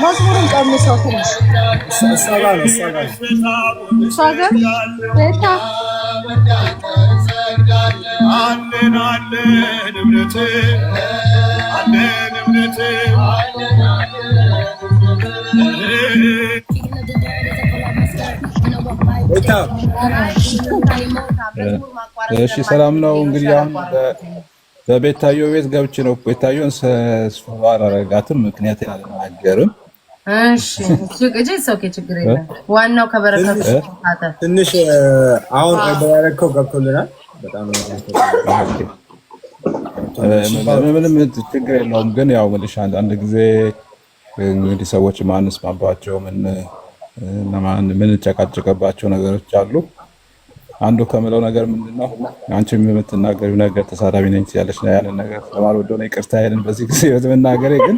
መዝሙሩን ቀንሰው ትንሽ እሷ ጋር ቤታ አለን እምነት እሺ ሰላም ነው። እንግዲህ አሁን በቤታዮ ቤት ገብቼ ነው። ቤታዮን ሰስፋር አረጋትም ምክንያት አልናገርም። እሺ ችግር የለም። ዋናው ከበረከቱ ትንሽ አሁን ያደረከው ገብቶልናል። በጣም ምንም ችግር የለውም። ግን ያው መልሽ አንድ ጊዜ እንግዲህ ሰዎች ማንስማማባቸው ምን ጨቃጨቀባቸው ነገሮች አሉ። አንዱ ከምለው ነገር ምንድነው አንቺ የምትናገሪው ነገር ተሳዳቢ ነኝ ያለሽ ነው ያለን ነገር ለማልወደው ነው ይቅርታ ያለን በዚህ ጊዜ በመናገሬ ግን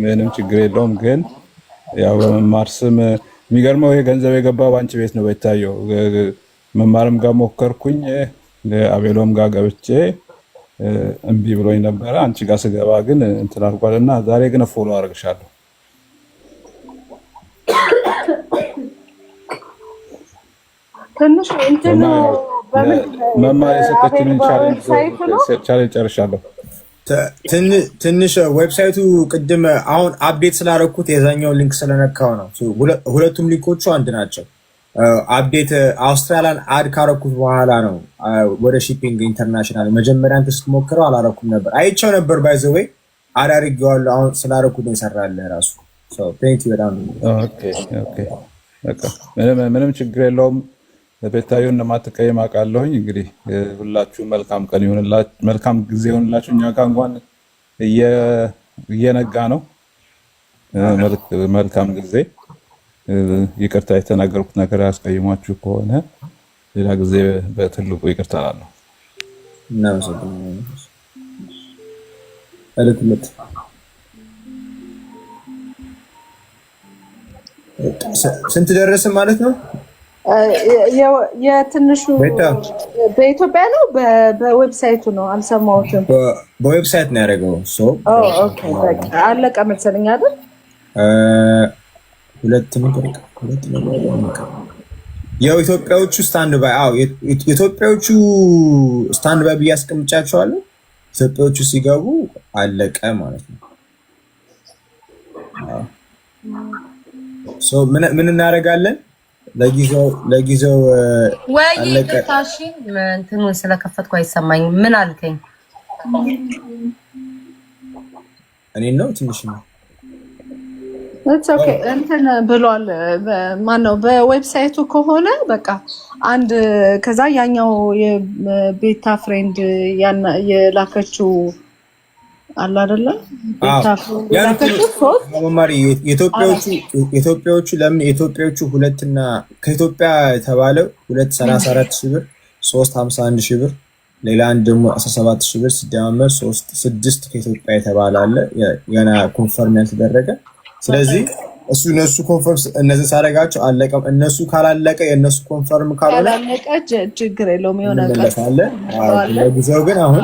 ምንም ችግር የለውም። ግን ያው በመማር ስም የሚገርመው ይሄ ገንዘብ የገባው አንቺ ቤት ነው ቤታየው። መማርም ጋር ሞከርኩኝ አቤሎም ጋር ገብቼ እምቢ ብሎኝ ነበረ። አንቺ ጋር ስገባ ግን እንትን አድርጓልና ዛሬ ግን ፎሎ አድርግሻለሁ። ትንሽ እንትን መማር የሰጠችኝን ቻሌንጅ ጨርሻለሁ። ትንሽ ዌብሳይቱ ቅድም አሁን አፕዴት ስላደረኩት የዛኛው ሊንክ ስለነካው ነው። ሁለቱም ሊንኮቹ አንድ ናቸው። አፕዴት አውስትራሊያን አድ ካረኩት በኋላ ነው ወደ ሺፒንግ ኢንተርናሽናል። መጀመሪያ አንተ ስትሞክረው አላረኩም ነበር፣ አይቼው ነበር ባይ ዘ ዌይ አድ አድርጌዋለሁ። አሁን ስላደረኩት ነው ይሰራልህ ራሱ። ቴንክ ዩ በጣም ምንም ችግር የለውም። ቤታዮን እንደማትቀየም አውቃለሁኝ። እንግዲህ ሁላችሁ መልካም ቀን ይሁንላችሁ፣ መልካም ጊዜ ይሁንላችሁ። እኛ ጋር እንኳን እየነጋ ነው። መልካም ጊዜ። ይቅርታ የተናገርኩት ነገር ያስቀይሟችሁ ከሆነ ሌላ ጊዜ በትልቁ ይቅርታ እላለሁ። ስንት ደረሰ ማለት ነው? የትንሹ በኢትዮጵያ ነው በዌብሳይቱ ነው? አልሰማሁትም። በዌብሳይት ነው ያደረገው። አለቀ መሰለኝ አይደል? ሁለት ነው። ያው ኢትዮጵያዎቹ ስታንድ ባይ ኢትዮጵያዎቹ ስታንድ ባይ ብዬ አስቀምጫቸዋለሁ። ኢትዮጵያዎቹ ሲገቡ አለቀ ማለት ነው። ምን እናደርጋለን? ለጊዜው ወይ ታሺ እንትኑን ስለከፈትኩ አይሰማኝም። ምን አልከኝ? እኔ ነው ትንሽ ነው ኦኬ እንትን ብሏል። ማነው በዌብሳይቱ ከሆነ በቃ አንድ ከዛ ያኛው የቤታ ፍሬንድ የላከችው አለ አይደለ? ቤታ ማማሪ የኢትዮጵያዎቹ ለምን የኢትዮጵያዎቹ ሁለትና ከኢትዮጵያ የተባለው 234,000 ብር 351,000 ብር ሌላ አንድ ደግሞ 17,000 ብር ሲደማመር 6 ከኢትዮጵያ የተባለ አለ ገና ኮንፈርም ያልተደረገ። ስለዚህ እነሱ ኮንፈርም እነዚህ ሳደርጋቸው አለቀም። እነሱ ካላለቀ የእነሱ ኮንፈርም ካልሆነ ችግር የለውም። የሆነ ለጊዜው ግን አሁን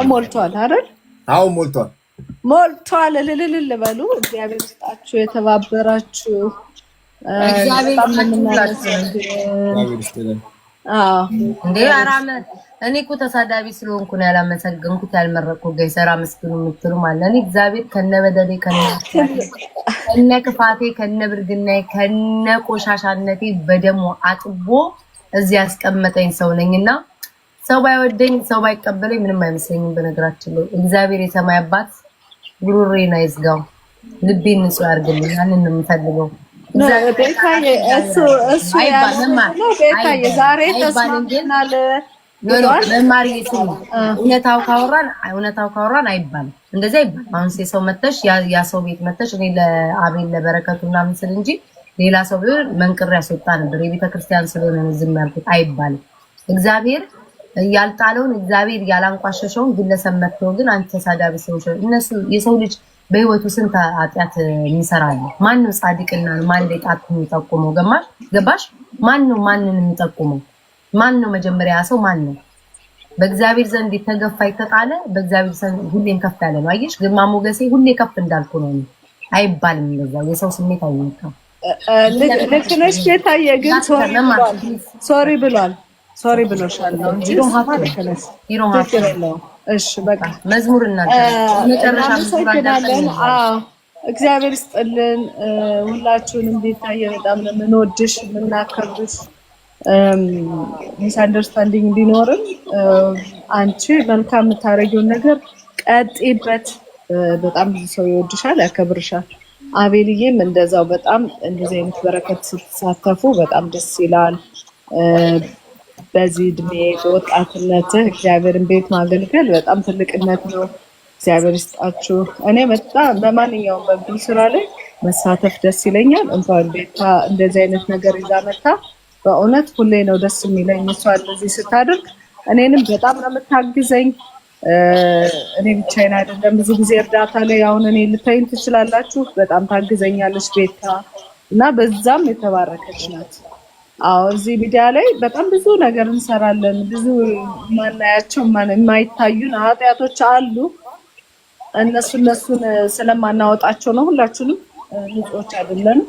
ሞልቷል አይደል? አሁን ሞልቷል። እልል በሉ። እግዚአብሔር ይስጣችሁ የተባበራችሁ። እኔ እኮ ተሳዳቢ ስለሆንኩ ነው ያላመሰገንኩት ያልመረቅኩት። ገይሰራ መስኪኑ የምትሉ ማለት እኔ እግዚአብሔር ከነበደሌ ከነ ክፋቴ ከነ ብርግናዬ ከነ ቆሻሻነቴ በደሞ አጥቦ እዚህ ያስቀመጠኝ ሰው ነኝና ሰው ባይወደኝ ሰው ባይቀበለኝ ምንም አይመስለኝም። በነገራችን ላይ እግዚአብሔር የሰማይ አባት ጉሮሬን አይዝጋው፣ ልቤን ንጹህ ያርግልኝ። ያንን ነው የምፈልገው። ቤታዬ እሱ ቤታዬ ዛሬ ተስማምተናል። መማር እውነታው ካወራን አይባልም፣ እንደዛ አይባልም። አሁን ሰው መተሽ ያ ሰው ቤት መተሽ እኔ ለአቤል ለበረከቱ ምናምን ስል እንጂ ሌላ ሰው ቢሆን መንቅሬ ያስወጣ ነበር። የቤተክርስቲያን ስለሆነ ነው ዝም ያልኩት አይባልም። እግዚአብሔር ያልጣለውን እግዚአብሔር ያላንቋሸሸውን ግለሰብ መጥቶ ግን አንተ ተሳዳቢ ሰዎች እነሱ የሰው ልጅ በህይወቱ ስንት ኃጢአት የሚሰራል። ማን ነው ጻድቅና ማን ላይ ጣት የሚጠቁመው? ገባሽ? ማን ነው ማንን የሚጠቁመው? ማን ነው መጀመሪያ ሰው ማን ነው? በእግዚአብሔር ዘንድ የተገፋ የተጣለ በእግዚአብሔር ዘንድ ሁሌም ከፍ ያለ ነው። አየሽ? ግርማ ሞገሴ ሁሌ ከፍ እንዳልኩ ነው አይባልም። እንደዛ የሰው ስሜት አይነካም። ልክ ነሽ ጌታዬ። ግን ሶሪ ብሏል። ሶሪ ብሎሻል ነው እንጂ እሺ በቃ መዝሙር መጨረሻ እግዚአብሔር ይስጥልን ሁላችሁንም። ቤታዬ በጣም ነው የምንወድሽ የምናከብርሽ። ሚስ አንደርስታንዲንግ ቢኖርም አንቺ መልካም የምታረጊውን ነገር ቀጥይበት። በጣም ብዙ ሰው ይወድሻል፣ ያከብርሻል። አቤልዬም እንደዛው በጣም እንደዚህ አይነት በረከት ስትሳተፉ በጣም ደስ ይላል። በዚህ እድሜ በወጣትነትህ እግዚአብሔርን ቤት ማገልገል በጣም ትልቅነት ነው። እግዚአብሔር ይስጣችሁ። እኔ በጣም በማንኛውም በግል ስራ ላይ መሳተፍ ደስ ይለኛል። እንኳን ቤታ እንደዚህ አይነት ነገር ይዛ መጣ። በእውነት ሁሌ ነው ደስ የሚለኝ እሷ እንደዚህ ስታደርግ። እኔንም በጣም ነው የምታግዘኝ። እኔ ብቻዬን አይደለም ብዙ ጊዜ እርዳታ ላይ አሁን እኔ ልታይን ትችላላችሁ። በጣም ታግዘኛለች ቤታ እና በዛም የተባረከች ናት። አዎ እዚህ ሚዲያ ላይ በጣም ብዙ ነገር እንሰራለን። ብዙ ማናያቸው የማይታዩን ኃጢአቶች አሉ። እነሱን ስለማናወጣቸው ነው። ሁላችንም ንጹዎች አይደለንም።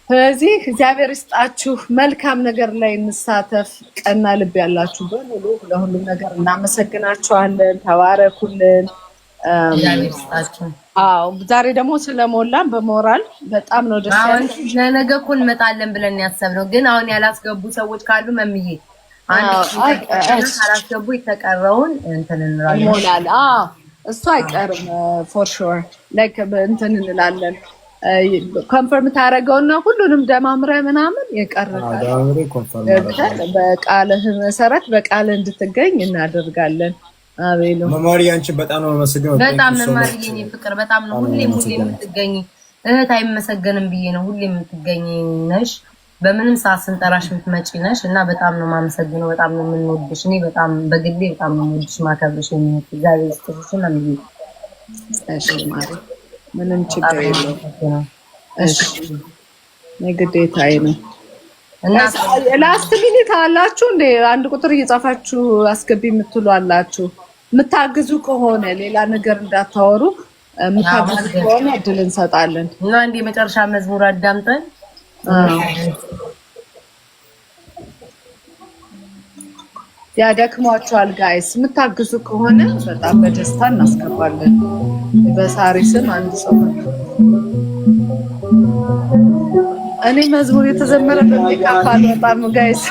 ስለዚህ እግዚአብሔር ይስጣችሁ። መልካም ነገር ላይ እንሳተፍ። ቀና ልብ ያላችሁ በሙሉ ለሁሉም ነገር እናመሰግናችኋለን። ተባረኩልን። እግዚአብሔር ይስጣችሁ። አዎ ዛሬ ደግሞ ስለሞላን በሞራል በጣም ነው ደስ ያለኝ። ነገ እኮ እንመጣለን ብለን ያሰብነው ግን አሁን ያላስገቡ ሰዎች ካሉ መምዬ አላስገቡ የተቀረውን እንትን እንላለን። ሞላል እሱ አይቀርም ፎር ሹር ላይክ እንትን እንላለን። ኮንፈርም ታደርገውና ሁሉንም ደማምረ ምናምን የቀረታል በቃልህ መሰረት በቃልህ እንድትገኝ እናደርጋለን። አቤሎ መማሪ አንቺ በጣም ነው መመስገን። በጣም መማሪ የኔ ፍቅር በጣም ነው ሁሌም የምትገኝ እህት አይመሰገንም ብዬ ነው ሁሌም የምትገኝ ነሽ። በምንም ሰዓት ስንጠራሽ የምትመጪ ነሽ እና በጣም ነው ማመሰግነው። በጣም ነው የምንወድሽ። እኔ በጣም በግሌ በጣም ነው የምወድሽ ማከብርሽ። እግዚአብሔር ይስጥሽ ነው የሚል እሺ ማለት ምንም ችግር የለውም። እሺ ግዴታዬ ነው። እና ላስት ሚኒት አላችሁ እንዴ? አንድ ቁጥር እየጻፋችሁ አስገቢ የምትሉ አላችሁ። የምታግዙ ከሆነ ሌላ ነገር እንዳታወሩ። የምታግዙ ከሆነ እድል እንሰጣለን እና እንደ መጨረሻ መዝሙር አዳምጠን ያደክሟቸዋል ጋይስ። የምታግዙ ከሆነ በጣም በደስታ እናስገባለን። በሳሪ ስም አንድ ሰው እኔ መዝሙር የተዘመረ በሚካፋል በጣም ጋይስ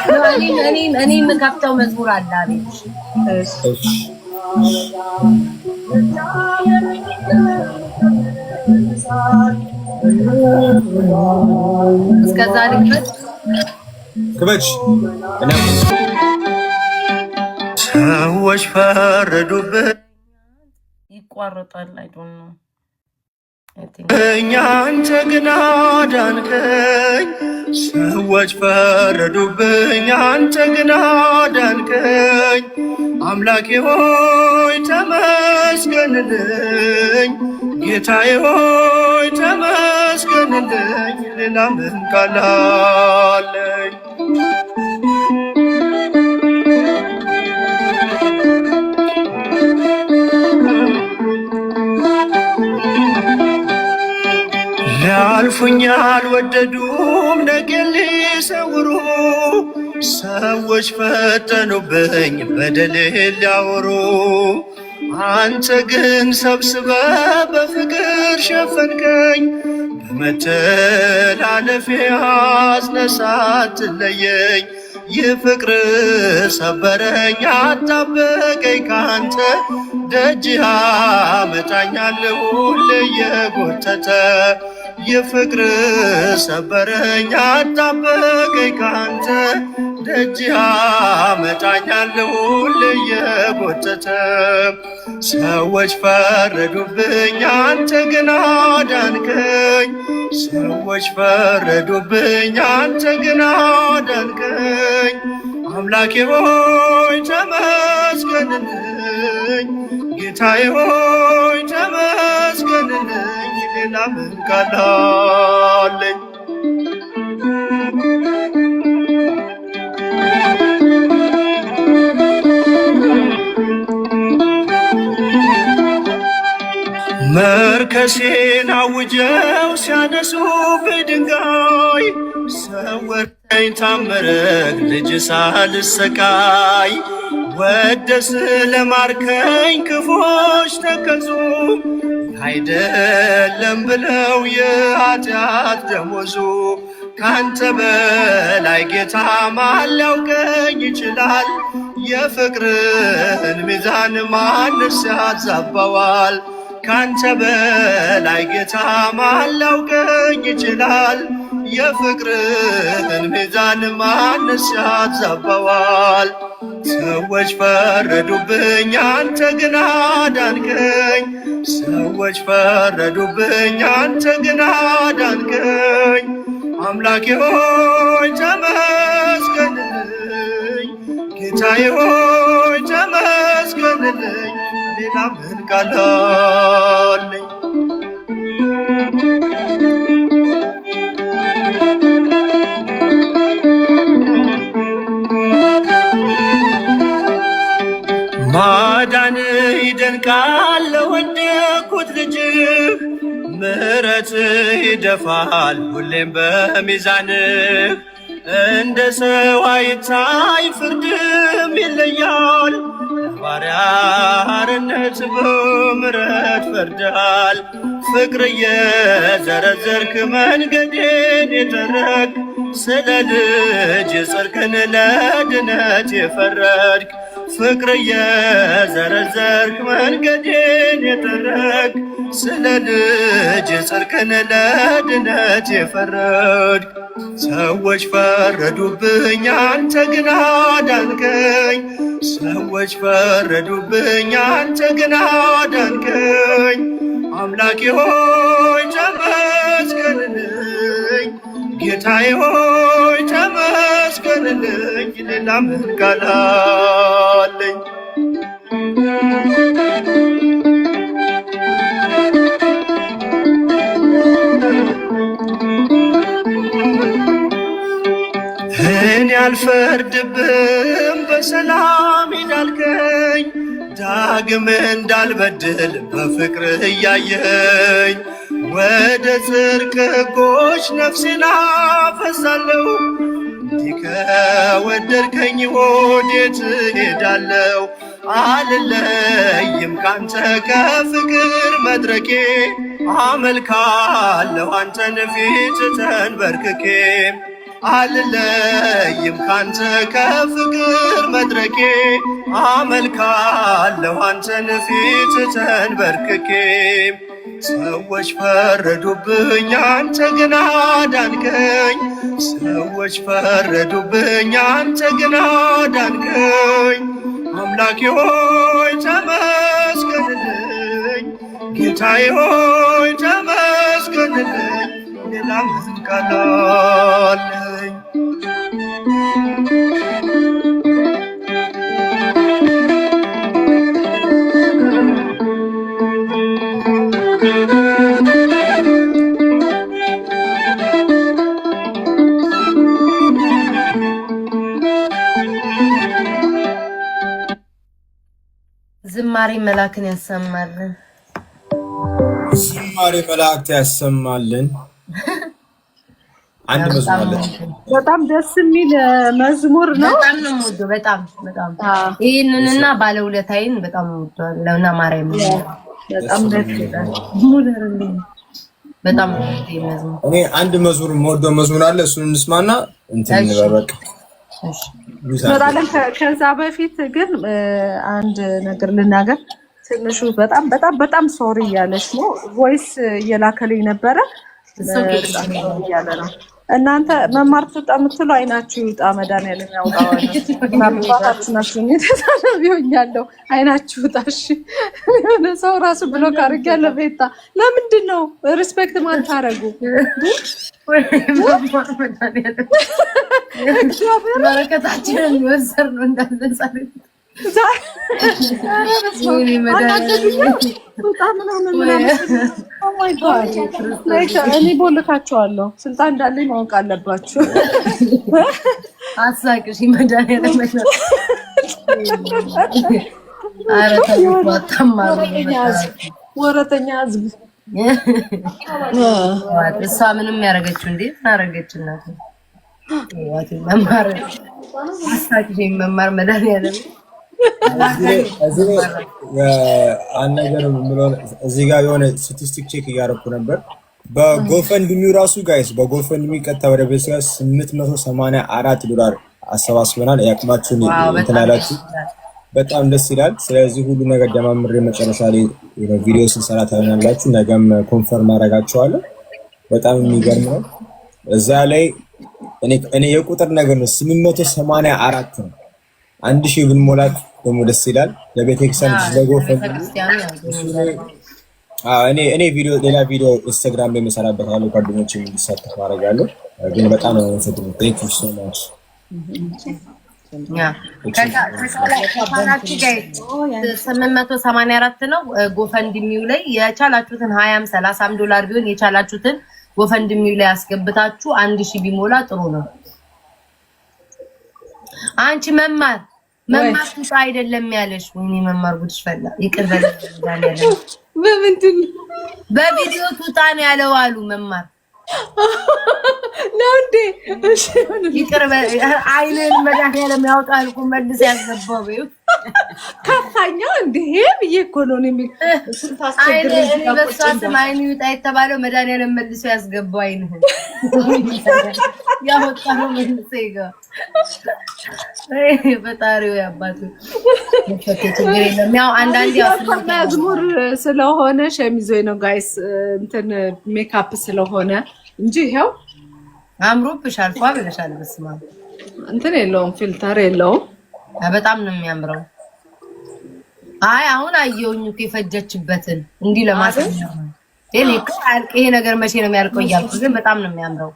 እኔ የምከፍተው መዝሙር አለ አቤት። እስከዛ ልክፈት ክበች ሰዎች ፈረዱብን ይቋረጣል። አይ ዶንት ኖ እኛ አንተ ግን አዳንከኝ። ሰዎች ፈረዱብኝ አንተ ግን አዳንከኝ። አምላኬ ሆይ ተመስገንልኝ፣ ጌታዬ ሆይ ተመስገንልኝ። ሌላ ምን ቃል አለኝ? ሊያልፉኝ አልወደዱም ነገን ሊሰውሩ። ሰዎች ፈተኑብኝ በደሌን ሊያወሩ። አንተ ግን ሰብስበ በፍቅር ሸፈንከኝ። በመተላለፌ አዝነህ ሳትለየኝ ይህ ፍቅር ሰበረኝ አጣበቀኝ ካንተ። ደጅህ አመጣኛል ሁሌ እየጎተተ ይህ ፍቅር ሰበረኝ አጣበቀኝ ካንተ። ደጅህ አመጣኛል ሁሌ እየጎተተ ሰዎች ፈረዱብኝ አንተ ግን አዳንከኝ። ሰዎች ፈረዱብኝ አንተ ግን አዳንከኝ። አምላኬ ሆይ ተመስገንልኝ፣ ጌታዬ ሆይ ተመስገንልኝ። ተመስገንልኝ ሌላ ምን ቃል አለኝ? መርከሴን አውጀው ሲያነሱብኝ ድንጋይ ሰወረኝ ታምረህ ልጅ ሳልሰቃይ ወደ ስለማርከኝ ክፎች ተከዙ አይደለም ብለው የኃጢአት ደሞዙ ካንተ በላይ ጌታ ማን ሊያውቀኝ ይችላል? የፍቅርን ሚዛን ማንስ ያዛባዋል? ካንተ በላይ ጌታ ማን ሊያውቀኝ ይችላል? የፍቅርን ሚዛን ማንስ ያዛባዋል? ሰዎች ፈረዱብኝ አንተ ግን አዳንከኝ። ሰዎች ፈረዱብኝ አንተ ግን አዳንከኝ። አምላኬ ሆይ ተመስገንልኝ፣ ጌታዬ ሆይ ተመስገንልኝ ሌላ ምን ቃል አለኝ? ማዳንህ ይደንቃል ለወደኩት ልጅህ፣ ምሕረትህ ይደፋል ሁሌም በሚዛንህ። እንደ ሰው አይታይ ፍርድም ይለያል፣ ባሪያ አርነት በምሕረት ፈርደሃል። ፍቅር እየዘረዘርክ መንገዴን የጠረግ፣ ስለ ልጅ ጽድቅን ለድነት የፈረድክ። ፍቅር እየዘረዘርክ መንገዴን የጠረግ፣ ስለ ልጅ ጽድቅን ለድነት የፈረድክ። ሰዎች ፈረዱብኝ አንተ ግን አዳንከኝ። ሰዎች ፈረዱብኝ አንተ ግን አዳንከኝ። አምላኬ ሆይ ተመስገንልኝ፣ ጌታዬ ሆይ ተመስገንልኝ ሌላ ምን ቃል አለኝ? እኔ አልፈርድብም በሰላም ሂዳልከኝ፣ ዳግም እንዳልበድል በፍቅርህ እያየኝ። ወደ ጽድቅ ሕጎች ነፍሴን አፈሳለሁ፣ እንዲህ ከወደድከኝ ወዴት እሄዳለሁ? አልለይም ካንተ ከፍቅር መድረኬ፣ አመልካለሁ አንተን ፊት ተንበርክኬ። አልለይም ካንተ ከፍቅር መድረኬ፣ አመልካለሁ አንተን ፊት ተንበርክኬ። ሰዎች ፈረዱብኝ አንተ ግን አዳንከኝ። ሰዎች ፈረዱብኝ አንተ ግን አዳንከኝ። አምላኬ ሆይ ተመስገንልኝ፣ ጌታዬ ሆይ ተመስገንልኝ ሌላ ምን ቃል አለኝ? ዝማሬ መላክን ያሰማልን። ዝማሬ መላእክት ያሰማልን። አንድ መዝሙር አለ፣ በጣም ደስ የሚል መዝሙር ነው። በጣም ነው የምወደው። በጣም ይሄንንና ባለውለታዬን በጣም ነው የምወደው። ለውና ማርያም በጣም ደስ ይላል። በጣም ነው መዝሙር። እኔ አንድ መዝሙር የምወደው መዝሙር አለ፣ እሱን እንስማና እንትን እንበበቅ። ከዛ በፊት ግን አንድ ነገር ልናገር። ትንሹ በጣም ሶሪ እያለች ነው። ቮይስ እየላከልኝ ነበረ እያለ ነው። እናንተ መማር ትውጣ የምትሉ አይናችሁ ይውጣ፣ መድኃኒዓለም ያውጣው። አባታችሁ ናችሁ። ቢሆኛለሁ አይናችሁ ይውጣ። እሺ የሆነ ሰው ራሱ ብሎክ አድርጊያለሁ። ቤታ ለምንድን ነው ሪስፔክት ማታረጉ? በረከታችንን ይወሰድ ነው እንዳለ እኔ ቦልካቸዋለሁ። ስልጣን እንዳለኝ ማወቅ አለባችሁ። አሳቅሽ መድኃኒዓለም ወረተኛ ህዝብ እሷ ምንም ያደረገችው እንዴ አደረገች? እናት መማር አሳቅሽ መማር መድኃኒዓለም እዚህ ጋር የሆነ ስታቲስቲክ ቼክ እያደረኩ ነበር። በጎፈንድሚው ራሱ ጋይስ በጎፈንድሚ ቀጥታ ወደ ቤተሰብ $884 አሰባስበናል። ያቅማችሁን እንትን ያላችሁ በጣም ደስ ይላል። ስለዚህ ሁሉ ነገር ደማምሬ መጨረሻ ላይ ቪዲዮ ስንሰራ ታዩናላችሁ። ነገም ኮንፈርም አደርጋችኋለሁ። በጣም የሚገርም ነው። እዛ ላይ እኔ የቁጥር ነገር ነው 884 ነው። 1000 ብንሞላት ደግሞ ደስ ይላል። ለቤተክርስቲያን እኔ ቪዲዮ ሌላ ቪዲዮ ኢንስታግራም ላይ መሰራበታለሁ። ጓደኞቼ እንዲሳተፉ አደርጋለሁ። ግን በጣም ነው የምፈልገው። ቴንክ ዩ ሶ ማች 884 ነው። ጎፈንድሚው ላይ የቻላችሁትን 20 30 ዶላር ቢሆን የቻላችሁትን ጎፈንድሚው ላይ አስገብታችሁ 1000 ቢሞላ ጥሩ ነው። አንቺ መማር ትውጣ አይደለም ያለሽ? ወይኔ መማር ጉድሽ ፈላ። ይቅር በለኝ ያለው በምንድን በቪዲዮ ትውጣ ነው ያለው አሉ መማር ነው እንዴ? እሺ ይቅር አይነን መድኃኒዓለም ያውጣል እኮ መልስ ያስገባው በይው ከፋኛ እንዴ ብዬ እኮ ነው የሚል በሳስ አይኑ ይውጣ የተባለው መድኃኒዓለም መልሶ ያስገባው አይነን ያወጣው መልሶ ይገባ በጣሪው ያባቱ ያው አንዳንዴ መዝሙር ስለሆነ ሸሚዞ ነው ጋይስ እንትን ሜካፕ ስለሆነ እንጂ ይሄው አምሮብሻል ፏ ብለሻል። በስመ አብ እንትን የለውም ፊልተር የለውም። በጣም ነው የሚያምረው። አይ አሁን አየሁኝ እኮ የፈጀችበትን እንዲህ ለማሳየት ነው። ይሄ ነገር መቼ ነው የሚያልቀው እያልኩ ግን በጣም ነው የሚያምረው።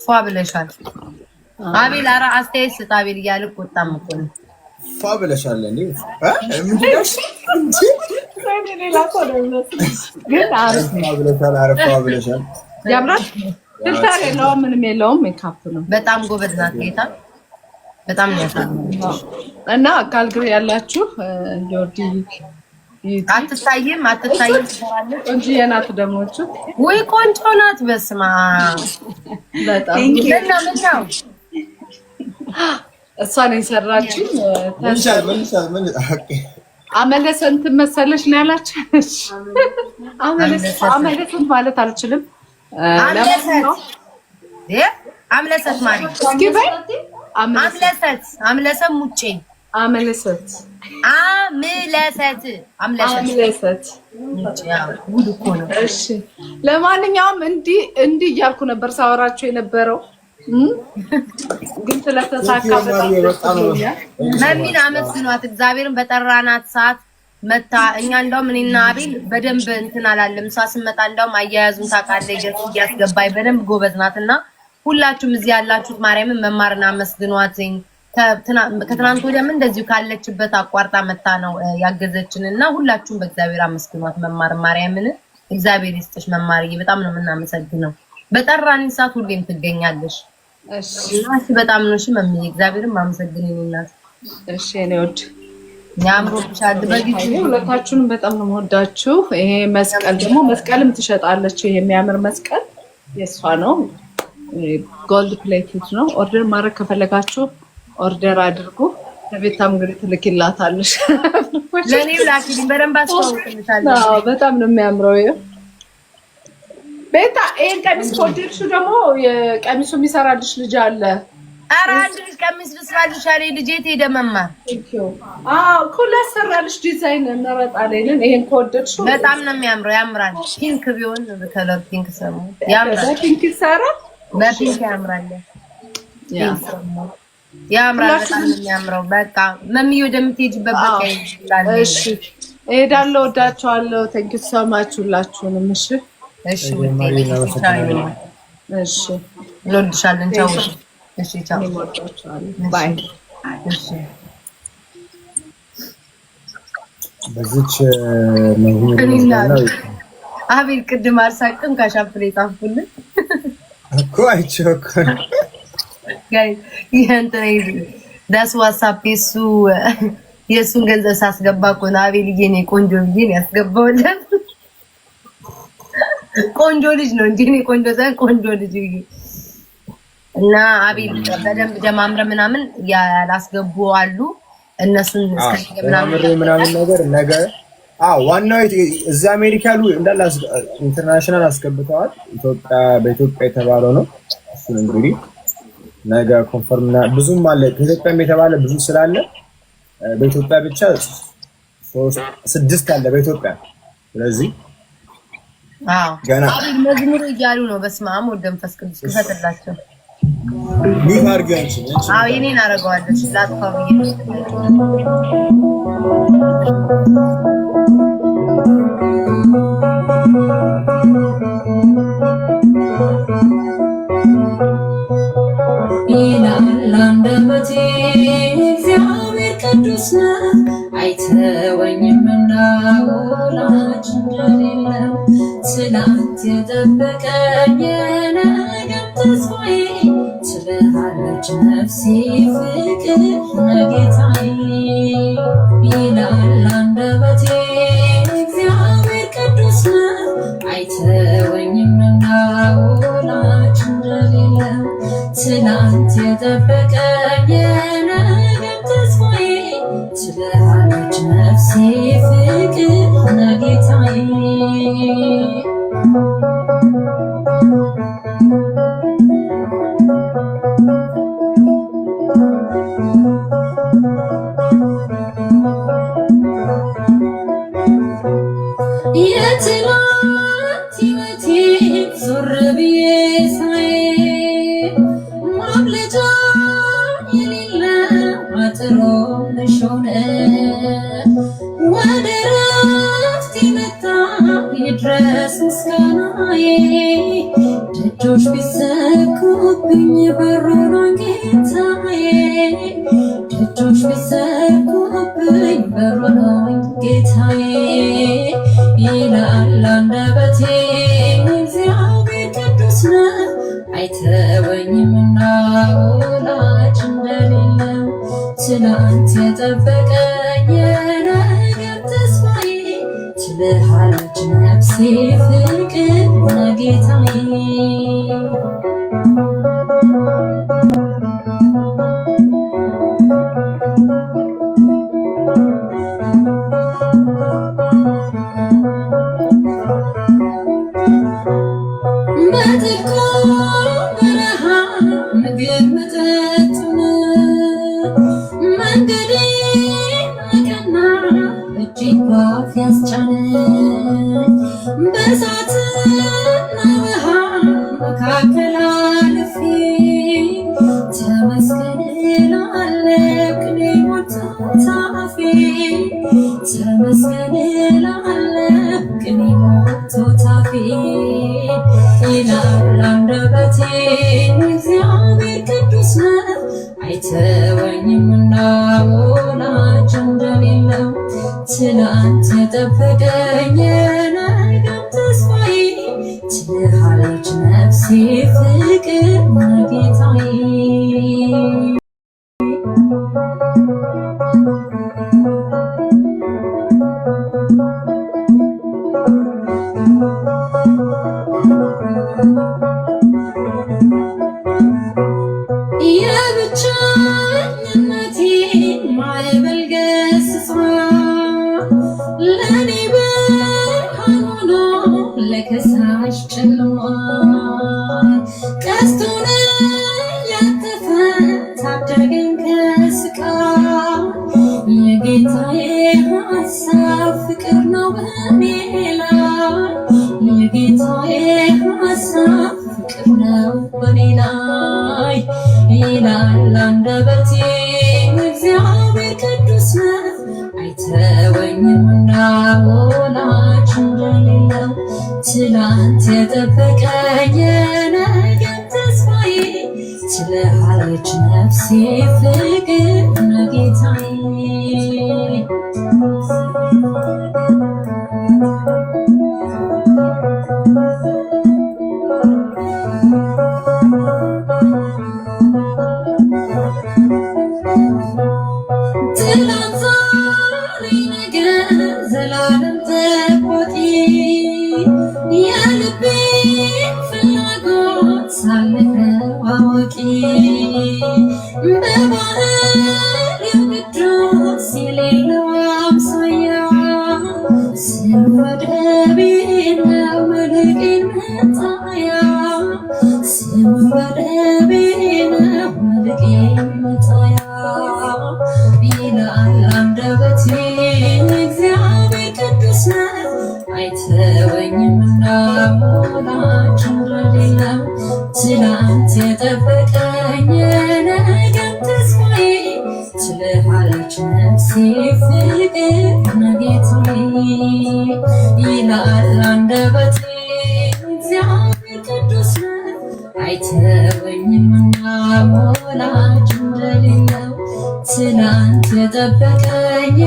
ፏ ብለሻል አቤል። ኧረ አስተያየት ስጥ አቤል እያልኩ ወጣም እኮ ነው። ፏ ብለሻል እንዴ? ግን ፏ ብለሻል። ያምራል። ፊልተር የለውም ምንም የለውም። ሜካፕ ነው። በጣም ጎበዝ ናት ጌታ። በጣም ነው ያሳምነው። እና ካልግሪ ያላችሁ ጆርዲ አትታይም ትሰራለች። ቆንጆ የናት ደሞቹ ወይ ቆንጆ ናት። በስማ በጣም ምነው እሷን የሰራችው አመለሰንት መሰለሽ ነው ያላችሁ። አመለሰንት ማለት አልችልም። አምለሰት ማለት እስኪ በይ አምለሰት ሙጬ አምለሰት ጉድ እኮ ነው። እሺ ለማንኛውም እንዲህ እያልኩ ነበር ሳወራችሁ የነበረው ግን ስለተሳካ በጣም መሚን አመስግኗት። እግዚአብሔርን በጠራናት ሰዓት መታ እኛ እንደውም እኔና አቤል በደንብ እንትን አላለም። እሷ ስመጣ እንደውም አያያዙን ታውቃለች። እያስገባይ በደንብ ጎበዝ ናትና ሁላችሁም እዚህ ያላችሁት ማርያምን መማርና አመስግኗት። ከትናንት ወዲያም እንደዚሁ ካለችበት አቋርጣ መታ ነው ያገዘችንና ሁላችሁም በእግዚአብሔር አመስግኗት። መማር ማርያምን እግዚአብሔር ይስጥሽ መማርዬ፣ በጣም ነው የምናመሰግነው። በጠራን ሰዓት ሁሌም ትገኛለሽ። እሺ በጣም ነው እሺ መምዬ፣ እግዚአብሔርን ማመሰግነኝ እናት። እሺ እኔ ወድ ያምሮብሻል። በጊዜ ሁለታችሁንም በጣም ነው የምወዳችሁ። ይሄ መስቀል ደግሞ መስቀልም ትሸጣለች። ይሄ የሚያምር መስቀል የሷ ነው። ጎልድ ፕሌትድ ነው። ኦርደር ማድረግ ከፈለጋችሁ ኦርደር አድርጉ። ለቤታም እንግዲህ ትልኪላታለሽ። ለኔም ላኪልኝ በደንብ አስተዋውቅልሻለሁ። አዎ በጣም ነው የሚያምረው። ቤታ ይሄን ቀሚስ ከወደድሽው ደግሞ የቀሚሱ የሚሰራልሽ ልጅ አለ። ኧረ አንድ ልጅ ቀሚስ ልስራልሽ አለኝ ልጄ ትሄደ መማር። እኮ ላሰራልሽ ዲዛይን እንመጣለን። ይሄን ከወደድሽው በጣም ነው የሚያምረው። ያምራል። ፒንክ ቢሆን ከለር ፒንክ ሰሙ ያምራል። ፒንክ ይሰራ በፒንክ ያምራል። ያምራል። በጣም ነው የሚያምረው። በቃ መምዬ ወደምትሄጂበት በቃ ይላል። እሺ እሄዳለሁ። ወዳችኋለሁ። ቴንክ ዩ ሶ ማች ሁላችሁንም። እሺ እሺ እሺ እንወድሻለን። ቻው። እሺ ቻው። ባይ። እሺ በዚች መዝሙር አቤል ቅድም አልሳቅም ካሻፍሬ ጻፍኩልን እኮ አይቼው ጋይ ይሄንተ ዳስ ዋትስአፕ የሱን ገንዘብ ሳስገባ እኮ ነው አቤልዬ እኔ ቆንጆ ብዬ ነው ያስገባውለት። ቆንጆ ልጅ ነው እንጂ እኔ ቆንጆ ሳይሆን ቆንጆ ልጅ ብዬ እና አቤል በደንብ ደማምረ ምናምን ያላስገቡ አሉ እነሱን ምናምን ነገር ነገር ዋናው እዛ አሜሪካ ያሉ እንዳለ ኢንተርናሽናል አስገብተዋል። በኢትዮጵያ የተባለው ነው። እሱን እንግዲህ ነገ ኮንፈርም ብዙም አለ ከኢትዮጵያም የተባለ ብዙ ስላለ በኢትዮጵያ ብቻ 6 አለ በኢትዮጵያ። ስለዚህ ገና መዝሙር እያሉ ነው። በስመ አብ ወወልድ ወመንፈስ ቅዱስ ክፈትላቸው። ምን አርጋንቺ የኔን አረጋዋለሁ ላጥፋው ብዬ አንደበቴ እግዚአብሔር ቅዱስ ነው አይተወኝምና ወላጅ እንደሌለው ትናንት የጠበቀኝ የነገም ተስፋዬ ትልሃለች ነፍሴ ፍቅር ነጌታዬ ይላል አንደበቴ እግዚአብሔር ቅዱስ ነው አይተወኝምና ወላጅ እንደሌለው ትናንት የጠበቀኝ የነገም ተስፋዬ ትልሃለች ነፍሴ ፍቅር ነጌታዬ የትናንት ሕይወቴ ዞር ብዬ ሳይ ማምለጫ የሌለው አጥሮ ሾነ ወደ ረፍት መጣ ይድረስ ምስጋናዬ ደጆች ቢዘጉብኝ በሩን ጌታዬ ደጆች ቢዘጉብኝ በሩን ጌታዬ ይላል አንደበቴ እግዚአብሔር ቅዱስ ነው አይተወኝምና ወላጅ እንደሌለው ትናንት የጠበቀኝ የነገም ተስፋዬ ትልሃለች ነፍሴ ፍቅር ነጌታዬ በጥልቁ በረሃ ምግብ መጠጡን መንገዴን አቀና እጅግ ባፍ ያስጫነኝ በእሳትና ውሃ መካከል አልፌ ተመስገን እላለሁ ቅኔ ሞልቶት አፌ ተመስገን እላለሁ ቅኔ ሞልቶት አፌ ይላል አንደበቴ እግዚአብሔር ቅዱስ ነው አይተወኝምና ወላጅ እንደሌለው ትናንት የጠበቀኝ የነገም ተስፋዬ ትልሃለች ነፍሴ ፍቅር ነጌታዬ የብቸኝነቴን ማዕበል ገስጾ ለእኔ ብርሃን ሆኖ ለከሳሽ ጨልሟል ቀስቱን ያተፈ ታደገኝ ከስቃይ የጌታዬ ሀሳብ ፍቅር ነው በእኔ ላይ የጌታዬ ሀሳብ ፍቅር ነው በእኔ ላይ ይላል አንደበቴ እግዚአብሔር ቅዱስ ነው አይተወኝምና ወላጅ እንደሌለው ትናንት የጠበቀኝ የነገም ተስፋዬ ትልሃለች ነፍሴ ፍቅር ነጌታዬ ሳልነግረው አዋቂ በባህሪው ቅዱስ የሌለው አምሳያ ስሙ ወደቤ ነው መልቄን መጣያ ስሙ ወደቤ ነው መልቄን መጣያ ይላል አንደበቴ እግዚአብሔር ቅዱስ ነው አይተወኝምና ሞላች እንደሌለው ትላንት የጠበቀኝ ነገም ተስፋዬ ትልሃለች ነፍሴ ፍቅር ነጌታዬ ይላል አንደበቴ እግዚአብሔር ቅዱስ ነው አይተወኝምና ሞላች እንደሌለው ትላንት የጠበቀኝ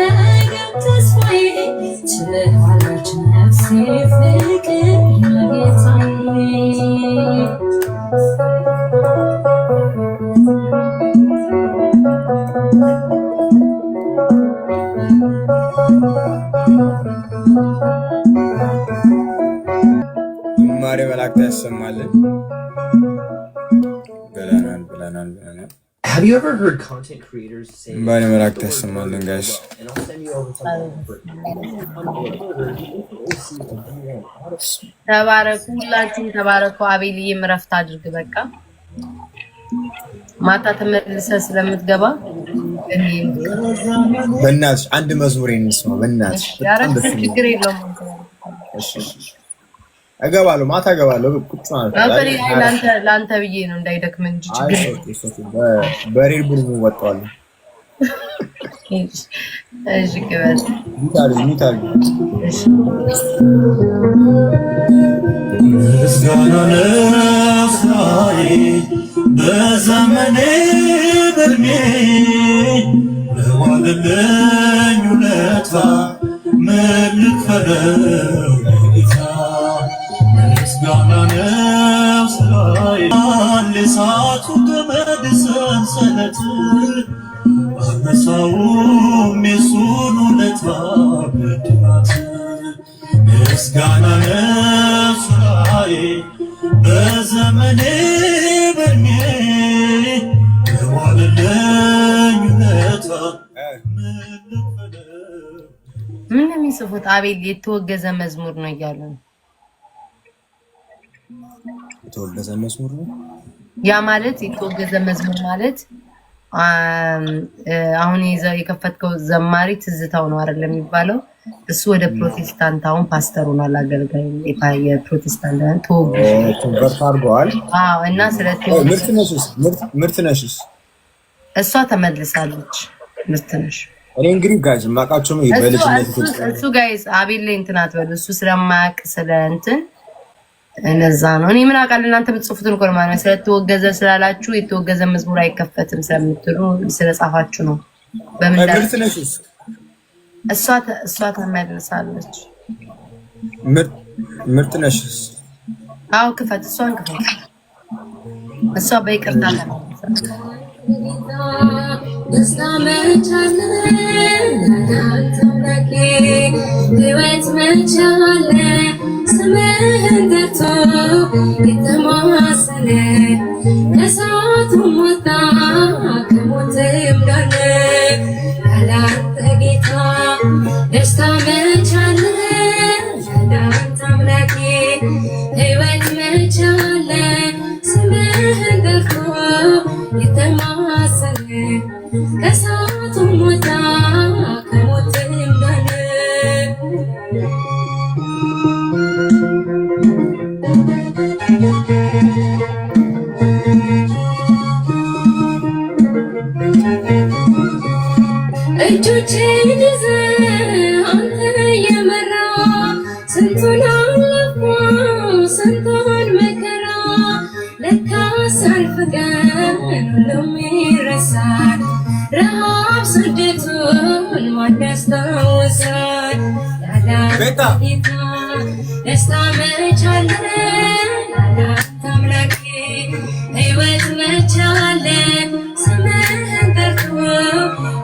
ነገም ተስፋዬ ትልሃለች ነፍሴ ፍቅር ነጌታዬ ማሪ መላእክት ያሰማልን ብለናል Have you ever heard content creators say ማሪ መላእክት ያሰማልን ጋይስ and I'll send you over ተባረኩ ሁላችሁም ተባረኩ አቤልዬም ረፍት አድርግ በቃ ማታ ተመልሰህ ስለምትገባ በእናትሽ አንድ መዝሙር እንስማ በእናትሽ ያረፍ ችግር የለውም እሺ እገባለሁ ማታ እገባለሁ ቁጭ ማለት ነው ላንተ ብዬ ነው እንዳይደክም እንጂ ችግር በሬድ ቡል ወጣዋለሁ እሺ ከበል ሚታል ምስጋና ለእስራኤል በዘመኔ በእድሜ በዋለልኝ ውለታ ምን ልክፈለው ለጌታ ምስጋና ለእስራኤል ለእሳቱ ገመድ ሰንሰለት አልረሳውም የሱን ውለታ ብድራት ምስጋና ለእስራኤል በዘመኔ በእድሜ በዋለልኝ ውለታ ምን ልክፈለው። ምን የሚጽፉት አቤል የተወገዘ መዝሙር ነው እያሉ ነው። የተወገዘ መዝሙር ነው ያ ማለት የተወገዘ መዝሙር ማለት አሁን የከፈትከው ዘማሪ ትዝታው ነው አይደል የሚባለው እሱ ወደ ፕሮቴስታንት አሁን ፓስተር ሆኗል አገልጋይ የፕሮቴስታንት ኮንቨርት አድርገዋል እና ስለ ምርት ነሽስ እሷ ተመልሳለች ምርት ነሽ እኔ እንግዲህ ጋይስ ማቃቸው ነው በልጅነት እሱ ጋይስ አቤል ላይ እንትን አትበሉ እሱ ስለማያውቅ ስለ እንትን እነዛ ነው እኔ ምን አውቃለሁ እናንተ ብትጽፉትን እኮ ማለት ነው ስለተወገዘ ስላላችሁ የተወገዘ መዝሙር አይከፈትም ስለምትሉ ስለጻፋችሁ ነው በምን ምርት ነሽስ እሷ ተመልሳለች ምርት ነሽስ አው ክፈት እሷን ክፈት እሷ በይቅርታ ደስታ መቻለ ናንተምናኬ ህይወት መቻለ ስምህን ጠርቶ የተማሰለ ከእሳቱ ወጣ ከሞትም ዳነ ያላንተ ጌታ ደስታ መቻለ ናንተ አምላኬ ህይወት መቻለ ስምህን ጠርቶ የተማሰለ ከእሳቱ ወጣ ከሞትም ዳነ እጆቼን ይዘህ አንተ የመራ ስንቱን አለፍኩ ስንቱን መከራ ለካ ሳልፍ ቀን ሁሉም ይረሳል ረሃብ ስደቱን ማን ያስታውሳል ያላንተ ጌታ ደስታ መቻለ ያላንተ አምላኬ ሕይወት መቻለ ስምህን ጠርቶ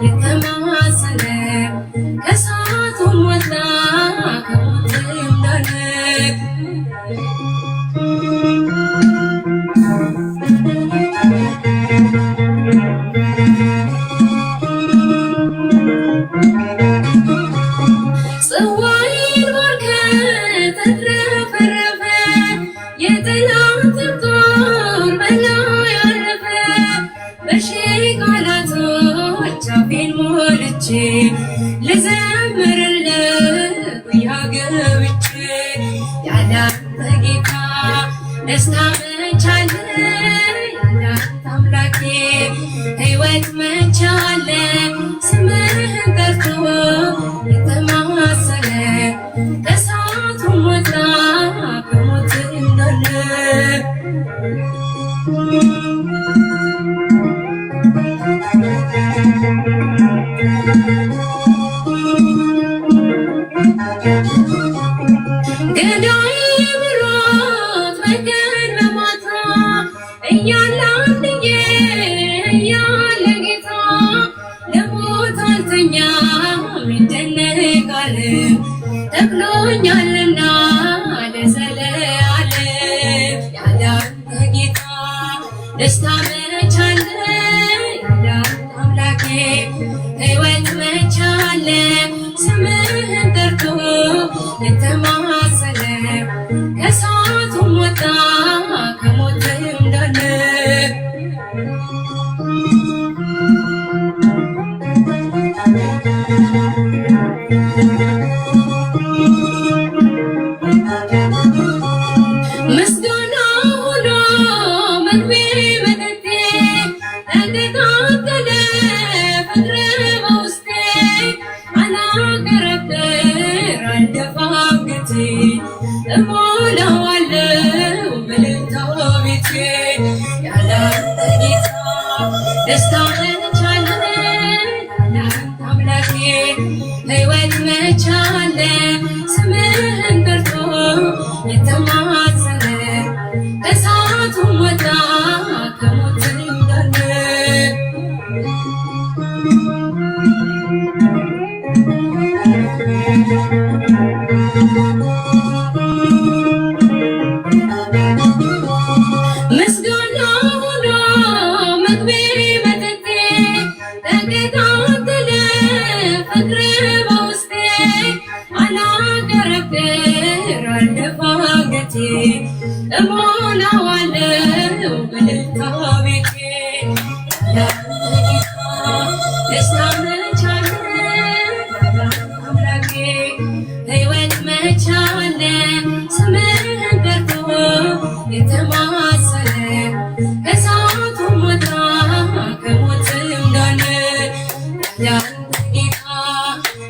የተማሰለ ከእሳቱም ወጣ ከሞትም ዳነ ገዳይ ብሮት በቀን በማታ እያለ አንድዬ እያለ ጌታ ለሞት አልተኛም ይደነቃል ተክሎኛልና ለዘለዓለም ያለ አንተ ጌታ ደስታ መች አለ ያለ አንተ አምላኬ ሕይወት መች አለ ስምህን ጠርቶ የተማጸነ ከእሳቱም ወጣ ከሞትም ዳነ ምስጋና ሆኖ መግቤ መጠጤ ተቀጣጠለ ፍቅር በውስጤ አላቀረቅር አልደፋም ጌቴ እሞላዋለሁ በእልልታ ቤቴ ያለ አንተ ጌታ ደስታ መች አለ ያለ አንተ አምላኬ ሕይወት መች አለ ስምህን ጠርቶ የተማጸነ ከእሳቱም ወጣ ከሞትም ዳነ ምስጋና ሆኖ መግቤ መጠጤ ተቀጣጠለ ፍቅር በውስጤ አላቀረቅር አልደፋም ጌቴ እሞላዋለሁ በእልልታ ቤቴ ያለ አንተ ጌታ ደስታ መች አለ ያለ አንተ አምላኬ ሕይወት መች አለ ስምህን ጠርቶ የተማጸነ ከእሳቱም ወጣ ከሞትም ዳነ ያለ አንተ ጌታ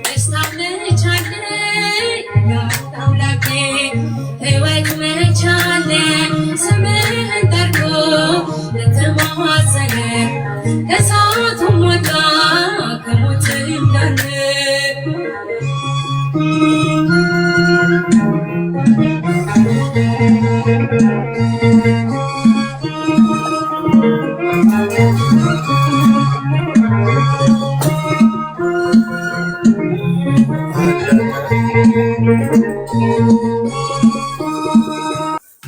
ደስታ መች አለ ያለ አንተ አምላኬ ሕይወት መች አለ ስምህን ጠርቶ የተማጸነ ከእሳቱም ወጣ ከሞትም ዳነ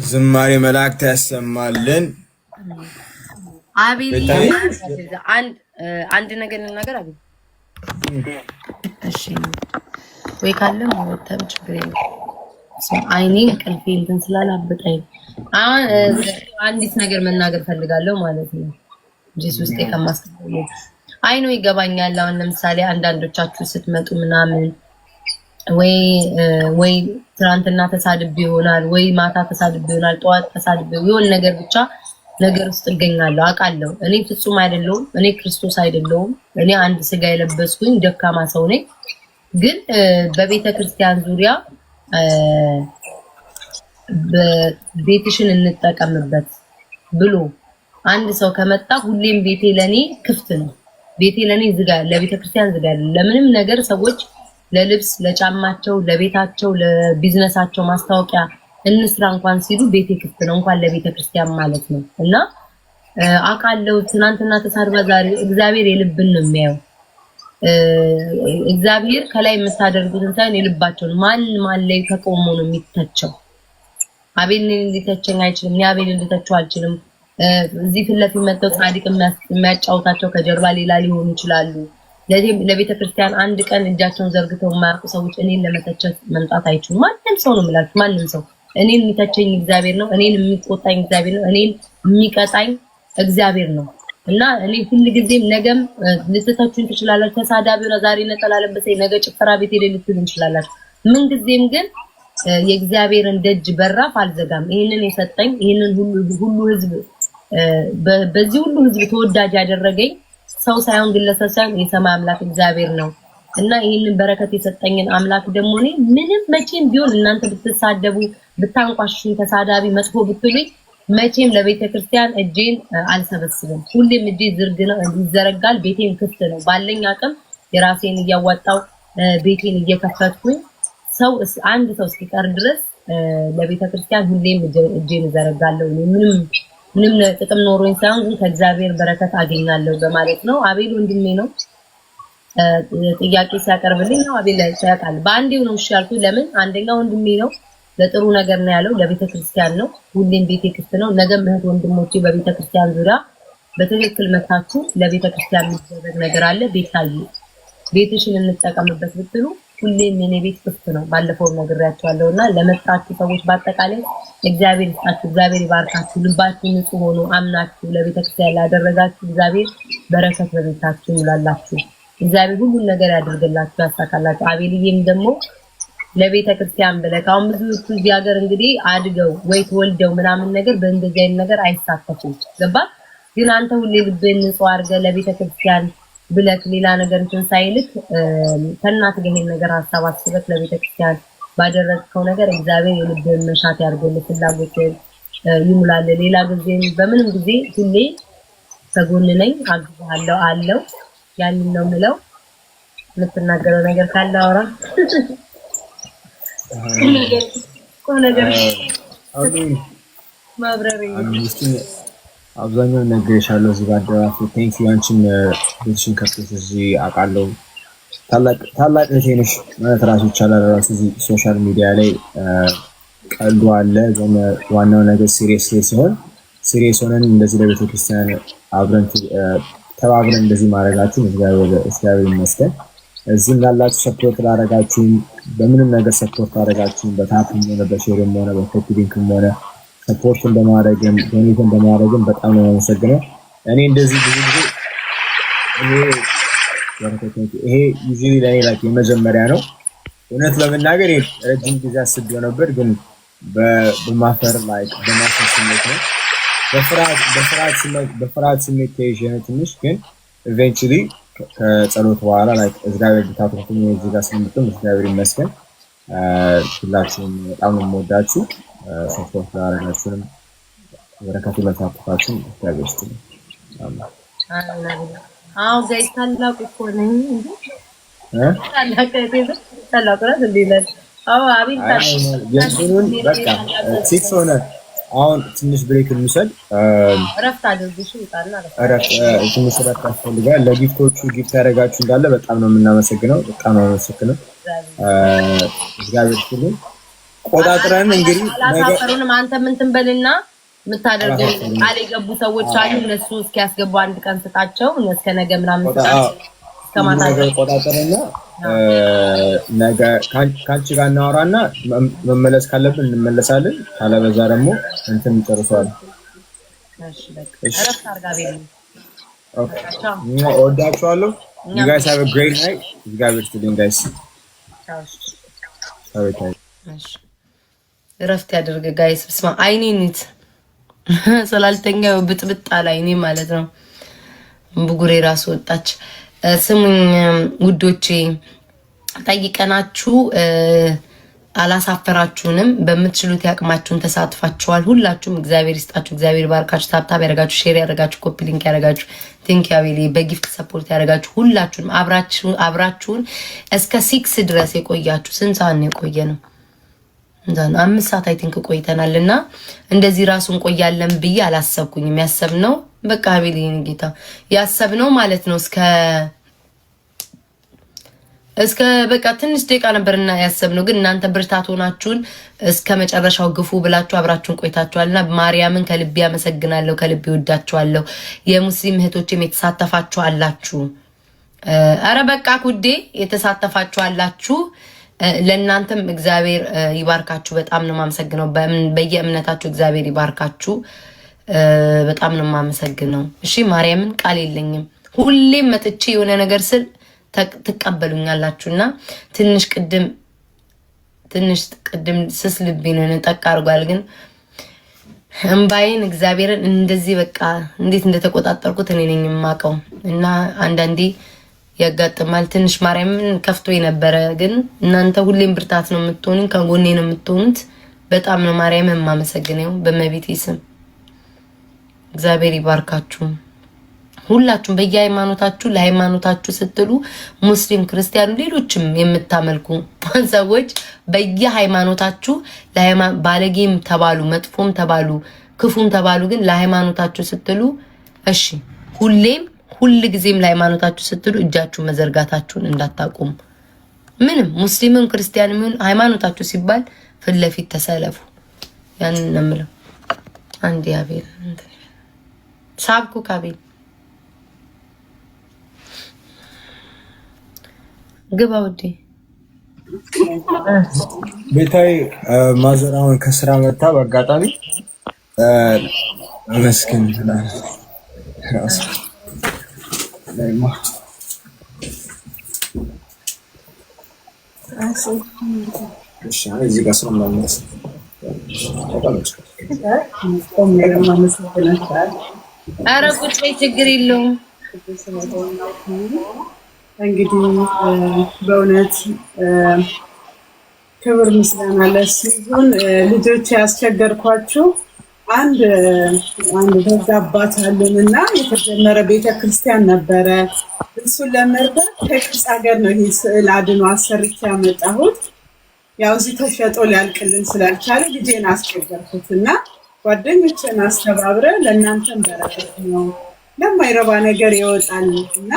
ዝማሬ መላእክት ያሰማልን። አቤል አንድ ነገር ልናገር። አቤል እሺ ወይ ካለ ወጣም ችግር የለም። አይኔ እንቅልፌ እንትን ስላላበጠኝ አንዲት ነገር መናገር ፈልጋለሁ ማለት ነው። ጂሱስ ውስጥ ከማስተካከል አይኖ ይገባኛል። አሁን ለምሳሌ አንዳንዶቻችሁ ስትመጡ ምናምን ወይ ትናንትና ተሳድቤ ይሆናል፣ ወይ ማታ ተሳድቤ ይሆናል፣ ጠዋት ተሳድቤ ይሆን ነገር ብቻ ነገር ውስጥ እገኛለሁ አውቃለሁ። እኔ ፍጹም አይደለሁም። እኔ ክርስቶስ አይደለሁም። እኔ አንድ ስጋ የለበስኩኝ ደካማ ሰው ነኝ። ግን በቤተ ክርስቲያን ዙሪያ በቤትሽን እንጠቀምበት ብሎ አንድ ሰው ከመጣ ሁሌም ቤቴ ለኔ ክፍት ነው። ቤቴ ለኔ ዝጋ፣ ለቤተ ክርስቲያን ዝጋ። ለምንም ነገር ሰዎች ለልብስ፣ ለጫማቸው፣ ለቤታቸው፣ ለቢዝነሳቸው ማስታወቂያ እንስራ እንኳን ሲሉ ቤቴ ክፍት ነው፣ እንኳን ለቤተ ክርስቲያን ማለት ነው። እና አውቃለሁ ትናንትና ተሳድባ ዛሬ እግዚአብሔር የልብን ነው የሚያየው። እግዚአብሔር ከላይ የምታደርጉትን ሳይሆን የልባቸውን ማን ላይ ተቆሞ ነው የሚተቸው። አቤልን ሊተቸኝ አይችልም። እኔ አቤልን ልተቸው አልችልም። እዚህ ፊት ለፊት መጥተው ጻድቅ የሚያጫውታቸው ከጀርባ ሌላ ሊሆኑ ይችላሉ። ለቤተ ክርስቲያን አንድ ቀን እጃቸውን ዘርግተው የማያውቁ ሰዎች እኔን ለመተቸት መምጣት አይችሉም። ማንም ሰው ነው የምላችሁ፣ ማንም ሰው እኔን የሚተቸኝ እግዚአብሔር ነው። እኔን የሚቆጣኝ እግዚአብሔር ነው። እኔን የሚቀጣኝ እግዚአብሔር ነው። እና እኔ ሁሉ ጊዜም ነገም ልትተቹኝ ትችላላችሁ። ተሳዳቢው ነው ዛሬ ነጠላ ለበሰ ነገ ጭፈራ ቤት ሄደ ልትሉኝ ትችላላችሁ። ምን ጊዜም ግን የእግዚአብሔርን ደጅ በራፍ አልዘጋም። ይሄንን የሰጠኝ ይሄንን ሁሉ ህዝብ በዚህ ሁሉ ህዝብ ተወዳጅ ያደረገኝ ሰው ሳይሆን ግለሰብ ሳይሆን የሰማይ አምላክ እግዚአብሔር ነው። እና ይሄንን በረከት የሰጠኝን አምላክ ደግሞ እኔ ምንም መቼም ቢሆን እናንተ ብትሳደቡ ብታንቋሽሹኝ፣ ተሳዳቢ መጥፎ ብትሉኝ መቼም ለቤተ ክርስቲያን እጄን አልሰበስብም። ሁሌም እጄ ዝርግ ነው፣ ይዘረጋል። ቤቴም ክፍት ነው። ባለኝ አቅም የራሴን እያዋጣው ቤቴን እየከፈትኩኝ አንድ ሰው እስኪቀር ድረስ ለቤተ ክርስቲያን ሁሌም እጄን እዘረጋለሁ። ምንም ጥቅም ኖሮኝ ሳይሆን ግን ከእግዚአብሔር በረከት አገኛለሁ በማለት ነው። አቤል ወንድሜ ነው ጥያቄ ሲያቀርብልኝ ነው። አቤል ያውቃል። በአንዴው ነው እሺ ያልኩኝ። ለምን አንደኛ ወንድሜ ነው፣ ለጥሩ ነገር ነው ያለው፣ ለቤተ ክርስቲያን ነው። ሁሌም ቤቴ ክፍት ነው። ነገም እህት ወንድሞቼ በቤተ ክርስቲያን ዙሪያ በትክክል መታችሁ ለቤተ ክርስቲያን የሚደረግ ነገር አለ። ቤትሽን እንጠቀምበት ብትሉ ሁሌም የኔ ቤት ክፍት ነው። ባለፈው ነግሬያቸዋለሁና ለመጣችሁ ሰዎች በአጠቃላይ እግዚአብሔር ይስጣችሁ፣ እግዚአብሔር ይባርካችሁ። ልባችሁ ንጹህ ሆኖ አምናችሁ ለቤተ ክርስቲያን ላደረጋችሁ እግዚአብሔር በረከት በቤታችሁ ይሙላላችሁ። እግዚአብሔር ሁሉን ነገር ያደርግላችሁ፣ ያሳካላችሁ። አቤልዬም ደግሞ ለቤተ ክርስቲያን ብለህ አሁን ብዙዎቹ እዚህ ሀገር እንግዲህ አድገው ወይ ተወልደው ምናምን ነገር በእንደዚህ አይነት ነገር አይሳተፉም። ገባ? ግን አንተ ሁሌ ልብህን ንጹህ አድርገህ ለቤተ ክርስቲያን ብለህ ሌላ ነገር እንትን ሳይልክ ከእናትህ ጋር ይሄን ነገር ሀሳብ አስበህ ለቤተ ክርስቲያን ባደረግከው ነገር እግዚአብሔር የልብህን መሻት ያድርግልህ፣ ፍላጎትህን ይሙላልህ። ሌላ ጊዜም በምንም ጊዜ ሁሌ ከጎን ነኝ፣ አግዛለሁ አለው። ያንን ነው የምለው። የምትናገረው ነገር ካለ አውራ። አብዛኛውን ነግሬሻለሁ እዚህ ባደረኩ ቴንክ ዩ። አንቺን ቤትሽን ከፍተሽ እዚህ አውቃለሁ። ታላቅ እህቴ ነሽ ማለት ራሱ ይቻላል። ራሱ እዚህ ሶሻል ሚዲያ ላይ ቀልዱ አለ፣ ግን ዋናው ነገር ሲሪየስ ሲሆን ሲሪየስ ሆነን እንደዚህ ለቤተክርስቲያን አብረን ተባብረን እንደዚህ ማድረጋችሁ እግዚአብሔር ይመስገን። እዚህም ላላችሁ ሰፖርት ላደረጋችሁኝ በምንም ነገር ሰፖርት አደረጋችሁኝ በታፕም ሆነ በሼርም ሆነ በኮፒ ሊንክም ሆነ ሰፖርት እንደማድረግም ዶኔት እንደማድረግም በጣም ነው የማመሰግነው። እኔ እንደዚህ ብዙ ጊዜ ይሄ ዩዥሊ ለኔ ላይክ የመጀመሪያ ነው። እውነት ለመናገር ረጅም ጊዜ አስቤው ነበር፣ ግን በማፈር ስሜት ነው በፍርሃት ስሜት ተይዤ ነው ትንሽ። ግን ኢቬንቹሊ ከጸሎት በኋላ እግዚአብሔር ብታትርፉኝ እዚህ ጋር ስለምጥም እግዚአብሔር ይመስገን። ሁላችሁም በጣም ነው የምወዳችሁ። ሰፖርት ላደረጋችሁንም በረከቱ ለታጥፋችሁ እግዚአብሔር ይስጥልኝ። አዎ ጋይስ ታላቁ እኮ ነኝ ታላቁ ነው እንደሌለ። አዎ አቤል የሱኑን በቃ ሲክስ ሆነ። አሁን ትንሽ ብሬክ እንውሰድ። እረፍት አድርጉሽ ይጣልና ትንሽ እረፍት ያስፈልጋል። ለጊፍቶቹ ጊፍት ያደረጋችሁ እንዳለ በጣም ነው የምናመሰግነው። በጣም ነው የምናመሰግነው። እግዚአብሔር ይስጥልኝ። ቆጣጥረን እንግዲህ አላሳፈሩንም። አንተ ምን ትንበልና የምታደርገው ቃል የገቡ ሰዎች አሉ። እነሱ እስኪያስገቡ አንድ ቀን ስጣቸው። እስከ ነገ ምናምን ስጣቸው። እስከማታ ቆጣጥረንና ነገ ካንቺ ጋር እናወራና መመለስ ካለብን እንመለሳለን። ካለበዛ ደግሞ እንትን እንጨርሰዋለን። እሺ በቃ እረፍት አድርጋ ቤት። ኦኬ እወዳችኋለሁ። You guys have a great night. እግዚአብሔር ይስጥልኝ guys. እረፍት ያደርገ ጋይስ። በስመ አብ አይኔኒት ስላልተኛው ብጥብጥ አለ አይኔ ማለት ነው። ብጉሬ ራሱ ወጣች። ስሙኝ ውዶቼ፣ ጠይቀናችሁ አላሳፈራችሁንም። በምትችሉት ያቅማችሁን ተሳትፋችኋል። ሁላችሁም እግዚአብሔር ይስጣችሁ፣ እግዚአብሔር ባርካችሁ። ታብታብ ያደረጋችሁ፣ ሼር ያደረጋችሁ፣ ኮፒ ሊንክ ያደረጋችሁ፣ ቲንክ ያቤሊ በጊፍት ሰፖርት ያደረጋችሁ ሁላችሁንም አብራችሁን እስከ 6 ድረስ የቆያችሁ። ስንት ሰዓት ነው የቆየ ነው? 5 ሰዓት አይ ቲንክ ቆይተናልና እንደዚህ ራሱ እንቆያለን ብዬ አላሰብኩኝም። ያሰብነው በቃ አቤሊ ጌታ ያሰብነው ማለት ነው እስከ በቃ ትንሽ ደቂቃ ነበርና ያሰብነው። ግን እናንተ ብርታት ሆናችሁን እስከ መጨረሻው ግፉ ብላችሁ አብራችሁን ቆይታችኋልና ማርያምን ከልቤ አመሰግናለሁ፣ ከልቤ ወዳችኋለሁ። የሙስሊም እህቶችም የተሳተፋችሁ አላችሁ። አረ በቃ ኩዴ የተሳተፋችሁ አላችሁ። ለእናንተም እግዚአብሔር ይባርካችሁ። በጣም ነው የማመሰግነው። በየእምነታችሁ እግዚአብሔር ይባርካችሁ። በጣም ነው የማመሰግነው። እሺ ማርያምን ቃል የለኝም። ሁሌም መጥቼ የሆነ ነገር ስል ትቀበሉኛላችሁና ትንሽ ቅድም ስስ ልቤን ጠቅ አድርጓል። ግን እምባዬን እግዚአብሔርን እንደዚህ በቃ እንዴት እንደተቆጣጠርኩት እኔ ነኝ የማውቀው። እና አንዳንዴ ያጋጥማል። ትንሽ ማርያምን ከፍቶ የነበረ ግን እናንተ ሁሌም ብርታት ነው የምትሆኑኝ፣ ከጎኔ ነው የምትሆኑት። በጣም ነው ማርያምን የማመሰግነው በመቤቴ ስም። እግዚአብሔር ይባርካችሁ ሁላችሁም በየሃይማኖታችሁ ለሃይማኖታችሁ ስትሉ ሙስሊም ክርስቲያኑ ሌሎችም የምታመልኩ ሰዎች በየሃይማኖታችሁ ባለጌም ተባሉ መጥፎም ተባሉ ክፉም ተባሉ ግን ለሃይማኖታችሁ ስትሉ እሺ ሁል ጊዜም ለሃይማኖታችሁ ስትሉ እጃችሁ መዘርጋታችሁን እንዳታቆሙ ምንም ሙስሊምም ክርስቲያንም ይሁን ሃይማኖታችሁ ሲባል ፍለፊት ተሰለፉ ያንን ነምለው አንድ ያቤል ሳብኩ ካቤል ግባ ወዴ ቤታይ ማዘራውን ከስራ መጣ በአጋጣሚ መስኪን ራስ ለማ እሺ እዚህ ጋር ሰው ማለት ኧረ ቁጭ በይ ችግር የለውም እንግዲህ በእውነት ክብር ምስጋና ለእሱ ይሁን። ልጆች ያስቸገርኳችሁ አንድ ደግ አባት አሉንና የተጀመረ ቤተክርስቲያን ነበረ። እሱን ለመርዳት ከግብፅ ሀገር ነው ይሄ ስዕል አድኖ አሰርቼ ያመጣሁት። ያው እዚህ ተሸጦ ሊያልቅልን ስላልቻለ ልጄን አስቸገርኩትና ጓደኞችን አስተባብረ ለእናንተም በረከት ነው ለማይረባ ነገር ይወጣል እና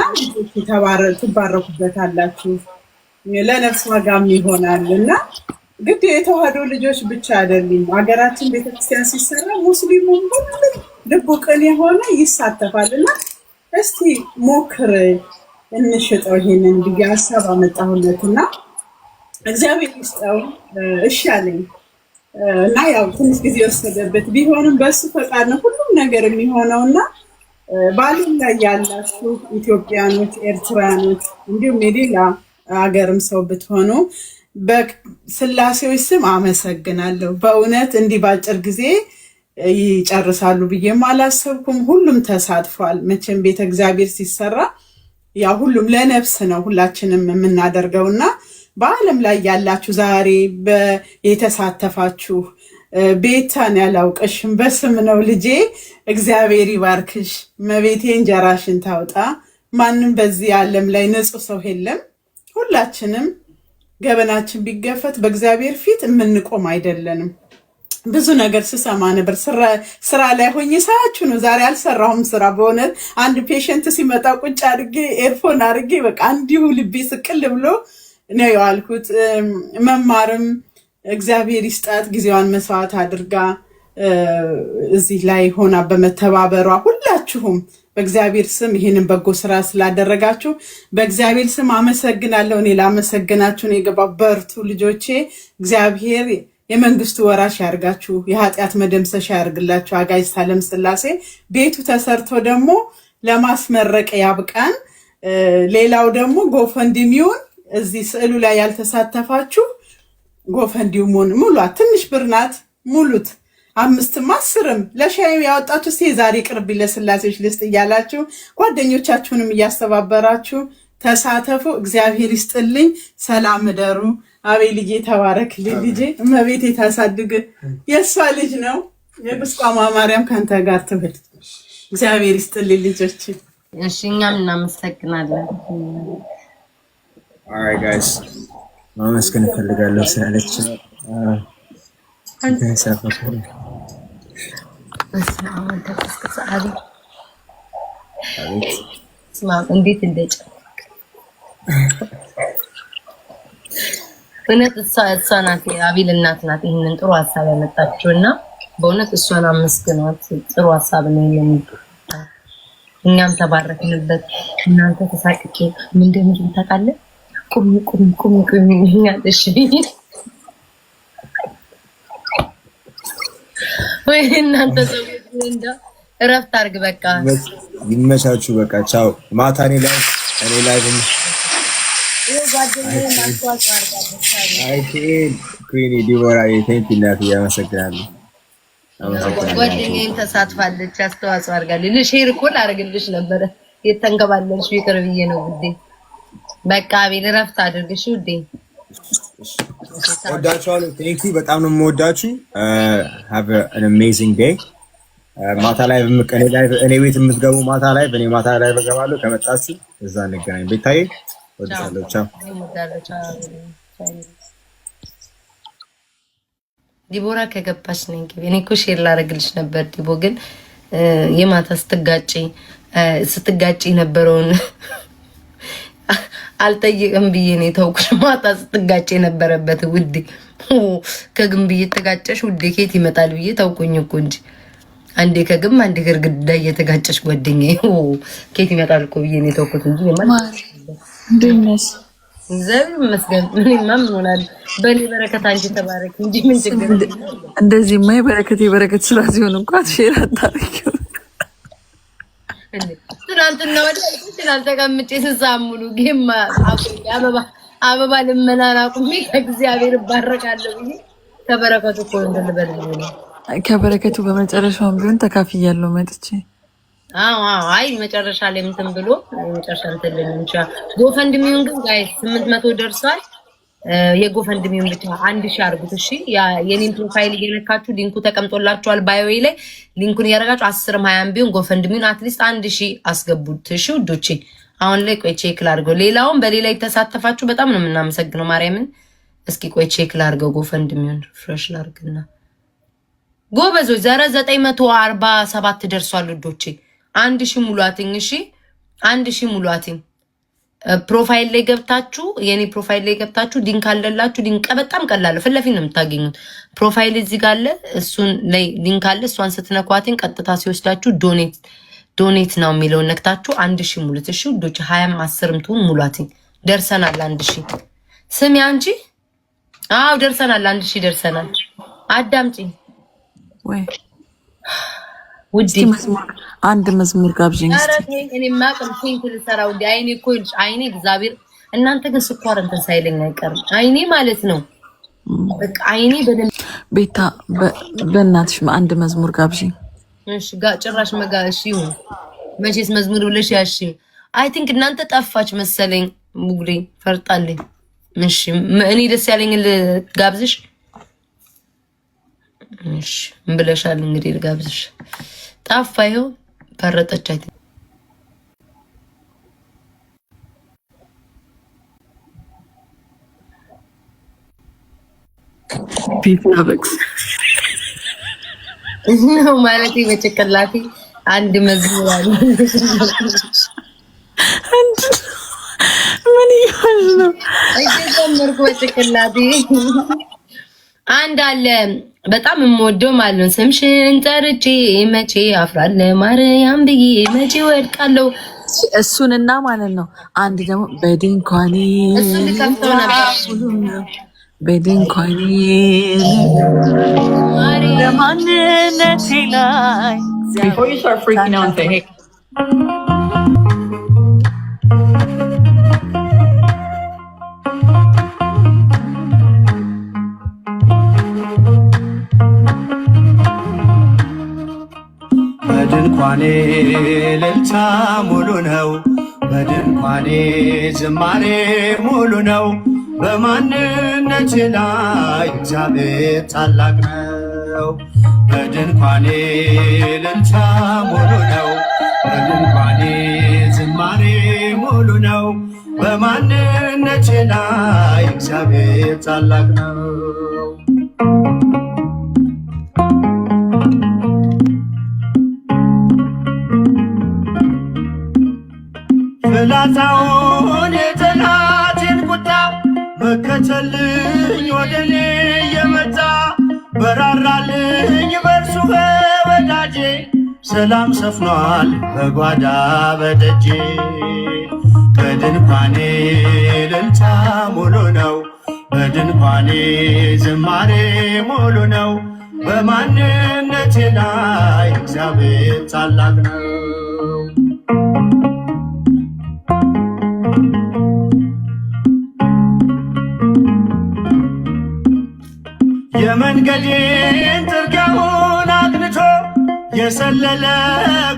ትባረኩበታላችሁ ለነፍስ ዋጋም ይሆናል እና ግድ የተዋህዶ ልጆች ብቻ አይደሉም። ሀገራችን ቤተክርስቲያን ሲሰራ ሙስሊሙም ሁሉም ልቡ ቅን የሆነ ይሳተፋልና እስቲ ሞክር እንሽጠው ይሄንን ብዬ ሀሳብ አመጣሁለትና እግዚአብሔር ይስጠው እሺ አለኝ እና ያው ትንሽ ጊዜ ወሰደበት ቢሆንም በሱ ፈቃድ ነው ሁሉም ነገር የሚሆነውና በዓለም ላይ ያላችሁ ኢትዮጵያኖች ኤርትራኖች እንዲሁም የሌላ ሀገርም ሰው ብትሆኑ በስላሴዎች ስም አመሰግናለሁ። በእውነት እንዲህ ባጭር ጊዜ ይጨርሳሉ ብዬም አላሰብኩም። ሁሉም ተሳትፏል። መቼም ቤተ እግዚአብሔር ሲሰራ ያ ሁሉም ለነፍስ ነው ሁላችንም የምናደርገውና በዓለም ላይ ያላችሁ ዛሬ የተሳተፋችሁ ቤታን ያላውቅሽም በስም ነው ልጄ እግዚአብሔር ይባርክሽ መቤቴ እንጀራሽን ታውጣ ማንም በዚህ ዓለም ላይ ንጹህ ሰው የለም ሁላችንም ገበናችን ቢገፈት በእግዚአብሔር ፊት የምንቆም አይደለንም ብዙ ነገር ስሰማ ነበር ስራ ላይ ሆኜ ሳያችሁ ነው ዛሬ አልሰራሁም ስራ በእውነት አንድ ፔሸንት ሲመጣ ቁጭ አድርጌ ኤርፎን አድርጌ በቃ እንዲሁ ልቤ ስቅል ብሎ ነው ያልኩት መማርም እግዚአብሔር ይስጣት ጊዜዋን መስዋዕት አድርጋ እዚህ ላይ ሆና በመተባበሯ ሁላችሁም በእግዚአብሔር ስም ይሄንን በጎ ስራ ስላደረጋችሁ በእግዚአብሔር ስም አመሰግናለሁ። እኔ ላመሰግናችሁ ነው የገባው። በርቱ ልጆቼ። እግዚአብሔር የመንግስቱ ወራሽ ያርጋችሁ፣ የኃጢአት መደምሰሻ ያርግላችሁ። አጋዕዝተ ዓለም ሥላሴ ቤቱ ተሰርቶ ደግሞ ለማስመረቅ ያብቃን። ሌላው ደግሞ ጎፈንድሚውን እዚህ ስዕሉ ላይ ያልተሳተፋችሁ ጎፈንድሚውን ሙሏት። ትንሽ ብር ናት፣ ሙሉት። 5ም 10ም ለሻይ ያወጣችሁ ዛሬ ቅርብ ለሥላሴዎች ልስጥ እያላችሁ ጓደኞቻችሁንም እያስተባበራችሁ ተሳተፉ። እግዚአብሔር ይስጥልኝ። ሰላም እደሩ። አቤልዬ ተባረክ። ልጄ እመቤቴ ታሳድግ። የእሷ ልጅ ነው። የቁስቋማ ማርያም ካንተ ጋር ትብል። እግዚአብሔር ይስጥልኝ ልጆች። እሺ እኛም እናመሰግናለን። Alright guys, ማመስገን እፈልጋለሁ ስላለች እንዴት እንደጨ በእውነት እሷ ናት የአቤል እናት ናት ይህንን ጥሩ ሀሳብ ያመጣችው እና በእውነት እሷን አመስግኗት። ጥሩ ሀሳብ ነው ይሄንን እኛም ተባረክንበት። እናንተ ተሳቅቄ ምን እንደምትል ታውቃለህ? ቁም ያለሽ ወይ እናንተ ሰው እንደ እረፍት አድርግ። በቃ ይመቻችሁ። በቃ ቻው። ማታ እኔ ላይ ኩዊኒ ዲቦራ ቴንክ ዩ እናት ያመሰግናለሁ። ጓደኛዬን ተሳትፋለች፣ አስተዋጽኦ አድርጋለች። ሼር እኮ ላደርግልሽ ነበረ የተንከባለልሽ ይቅር ብዬ ነው ውዴ። በቃ አቤል እረፍት አድርግሽ ውዴ። ወዳችኋለሁ። ቴንክ ዩ በጣም ነው የምወዳችሁ። ሃቭ አን አሜዚንግ ዴይ። ማታ ላይ እኔ ቤት የምትገቡ ማታ ላይ በእኔ ማታ ላይ በገባለሁ። ከመጣችሁ እዛ እንገናኝ። ቤታዬ ወድሻለሁ። ቻው። ዲቦራ ከገባች ነኝ ግቢ። እኔ እኮ ሼር ላደርግልሽ ነበር ዲቦ፣ ግን የማታ ስትጋጪ ነበረውን አልጠይቅም ብዬ ነው የተውኩሽ። ማታ ስትጋጪ የነበረበት ውዴ ከግንብ እየተጋጨሽ ውዴ ኬት ይመጣል ብዬ ተውኩኝ እኮ እንጂ አንዴ ከግንብ አንዴ ግድግዳ እየተጋጨሽ ጓደኛዬ ኬት ይመጣል እኮ ብዬ ነው የተውኩት እንጂ እንደነስ እግዚአብሔር ይመስገን። እኔማ ምን ሆናለሁ? በእኔ በረከት አንቺ ተባረክ እንጂ ምን ችግር አለ? እንደዚህ የበረከት ስራ ሲሆን እንኳን ሼር አታረጊው። ትናንትና ወዲያ ተቀምጬ ስሳሙሉ ጌማ አበባ ልመናን አቁሜ ከእግዚአብሔር እባረካለሁ ብዬ ከበረከቱ እኮ እንደልበል ነው። ከበረከቱ በመጨረሻውም ቢሆን ተካፍያለሁ መጥቼ። አይ መጨረሻ ላይ እንትን ብሎ መጨረሻ እንትን ልንቻ ጎፈንድሚውን ግን ጋይ 800 ደርሷል። የጎፈንድሚውን ብቻ 1000 አርጉት እሺ። የኔን ፕሮፋይል እየነካችሁ ሊንኩ ተቀምጦላችኋል ባዮዬ ላይ ሊንኩን እያደረጋችሁ 10 20 ቢሆን ጎፈንድሚውን አትሊስት 1000 አስገቡት እሺ ውዶቼ። አሁን ላይ ቆይ ቼክ ላድርገው። ሌላውን በሌላ የተሳተፋችሁ በጣም ነው የምናመሰግነው ማርያምን። እስኪ ቆይ ቼክ ላድርገው ጎፈንድሚውን ፍሬሽ ላድርግና ጎበዞች ዛሬ 947 ደርሷል ውዶቼ። 1000 ሙሏትኝ እሺ 1000 ሙሏትኝ። ፕሮፋይል ላይ ገብታችሁ የኔ ፕሮፋይል ላይ ገብታችሁ ሊንክ አለላችሁ። ሊንክ በጣም ቀላል ፊት ለፊት ነው የምታገኙት። ፕሮፋይል እዚህ ጋር አለ፣ እሱን ላይ ሊንክ አለ። እሷን ስትነኳትኝ ቀጥታ ሲወስዳችሁ ዶኔት ነው የሚለውን ነክታችሁ 1000 ሙሉት እሺ ውዶቼ። 20ም 10ም ትሁን ሙሏትኝ። ደርሰናል 1000። ስሚ አንቺ አው ደርሰናል 1000 ደርሰናል። አዳምጪኝ ወይ ውዴ አንድ መዝሙር ጋብዥኝ እስቲ። እኔ ማቀም ፊንክ ልሰራው እንደ አይኔ እኮ አይኔ እግዚአብሔር እናንተ ግን ስኳር እንትን ሳይለኝ አይቀርም አይኔ ማለት ነው። በቃ አይኔ ቤታ በእናትሽ አንድ መዝሙር ጋብዥኝ እሺ። ጭራሽ መጋሽ ይሁን መቼስ መዝሙር ብለሽ ያሺ። አይ ቲንክ እናንተ ጠፋች መሰለኝ ሙግሪ ፈርጣለኝ። እሺ እኔ ደስ ያለኝ ልጋብዝሽ እሺ ብለሻል እንግዲህ ልጋብዝሽ። ጠፋ ይኸው ፈረጠች። አይ ቢታበክስ ነው ማለት በጭቅላቴ አንድ መዝሙር አለ። ምን ይሆን ነው እየጀመርኩ በጭቅላቴ አንድ አለ በጣም የምወደው ማለት ነው። ስምሽን ጠርቼ መቼ አፍራለሁ ማርያም ብዬ መቼ ወድቃለሁ። እሱንና ማለት ነው። አንድ ደግሞ በድንኳኔ በድንኳኔ ለማንነቴ ላይ Before you start freaking out and say, hey. በድንኳኔ እልልታ ሙሉ ነው፣ በድንኳኔ ዝማሬ ሙሉ ነው። በማንነቴ ላይ እግዚአብሔር ታላቅ ነው። በድንኳኔ እልልታ ሙሉ ነው፣ በድንኳኔ ዝማሬ ሙሉ ነው። በማንነቴ ላይ እግዚአብሔር ታላቅ ነው። ፍላጻውን የጠላቴን ቁጣ መከተልኝ ወደ እኔ የመጣ በራራልኝ በእርሱ በወዳጄ ሰላም ሰፍኗል በጓዳ በደጄ። በድንኳኔ እልልታ ሙሉ ነው፣ በድንኳኔ ዝማሬ ሙሉ ነው። በማንነቴ ላይ እግዚአብሔር ታላቅ ነው። የመንገዴን ጥርጊያውን አቅንቶ የሰለለ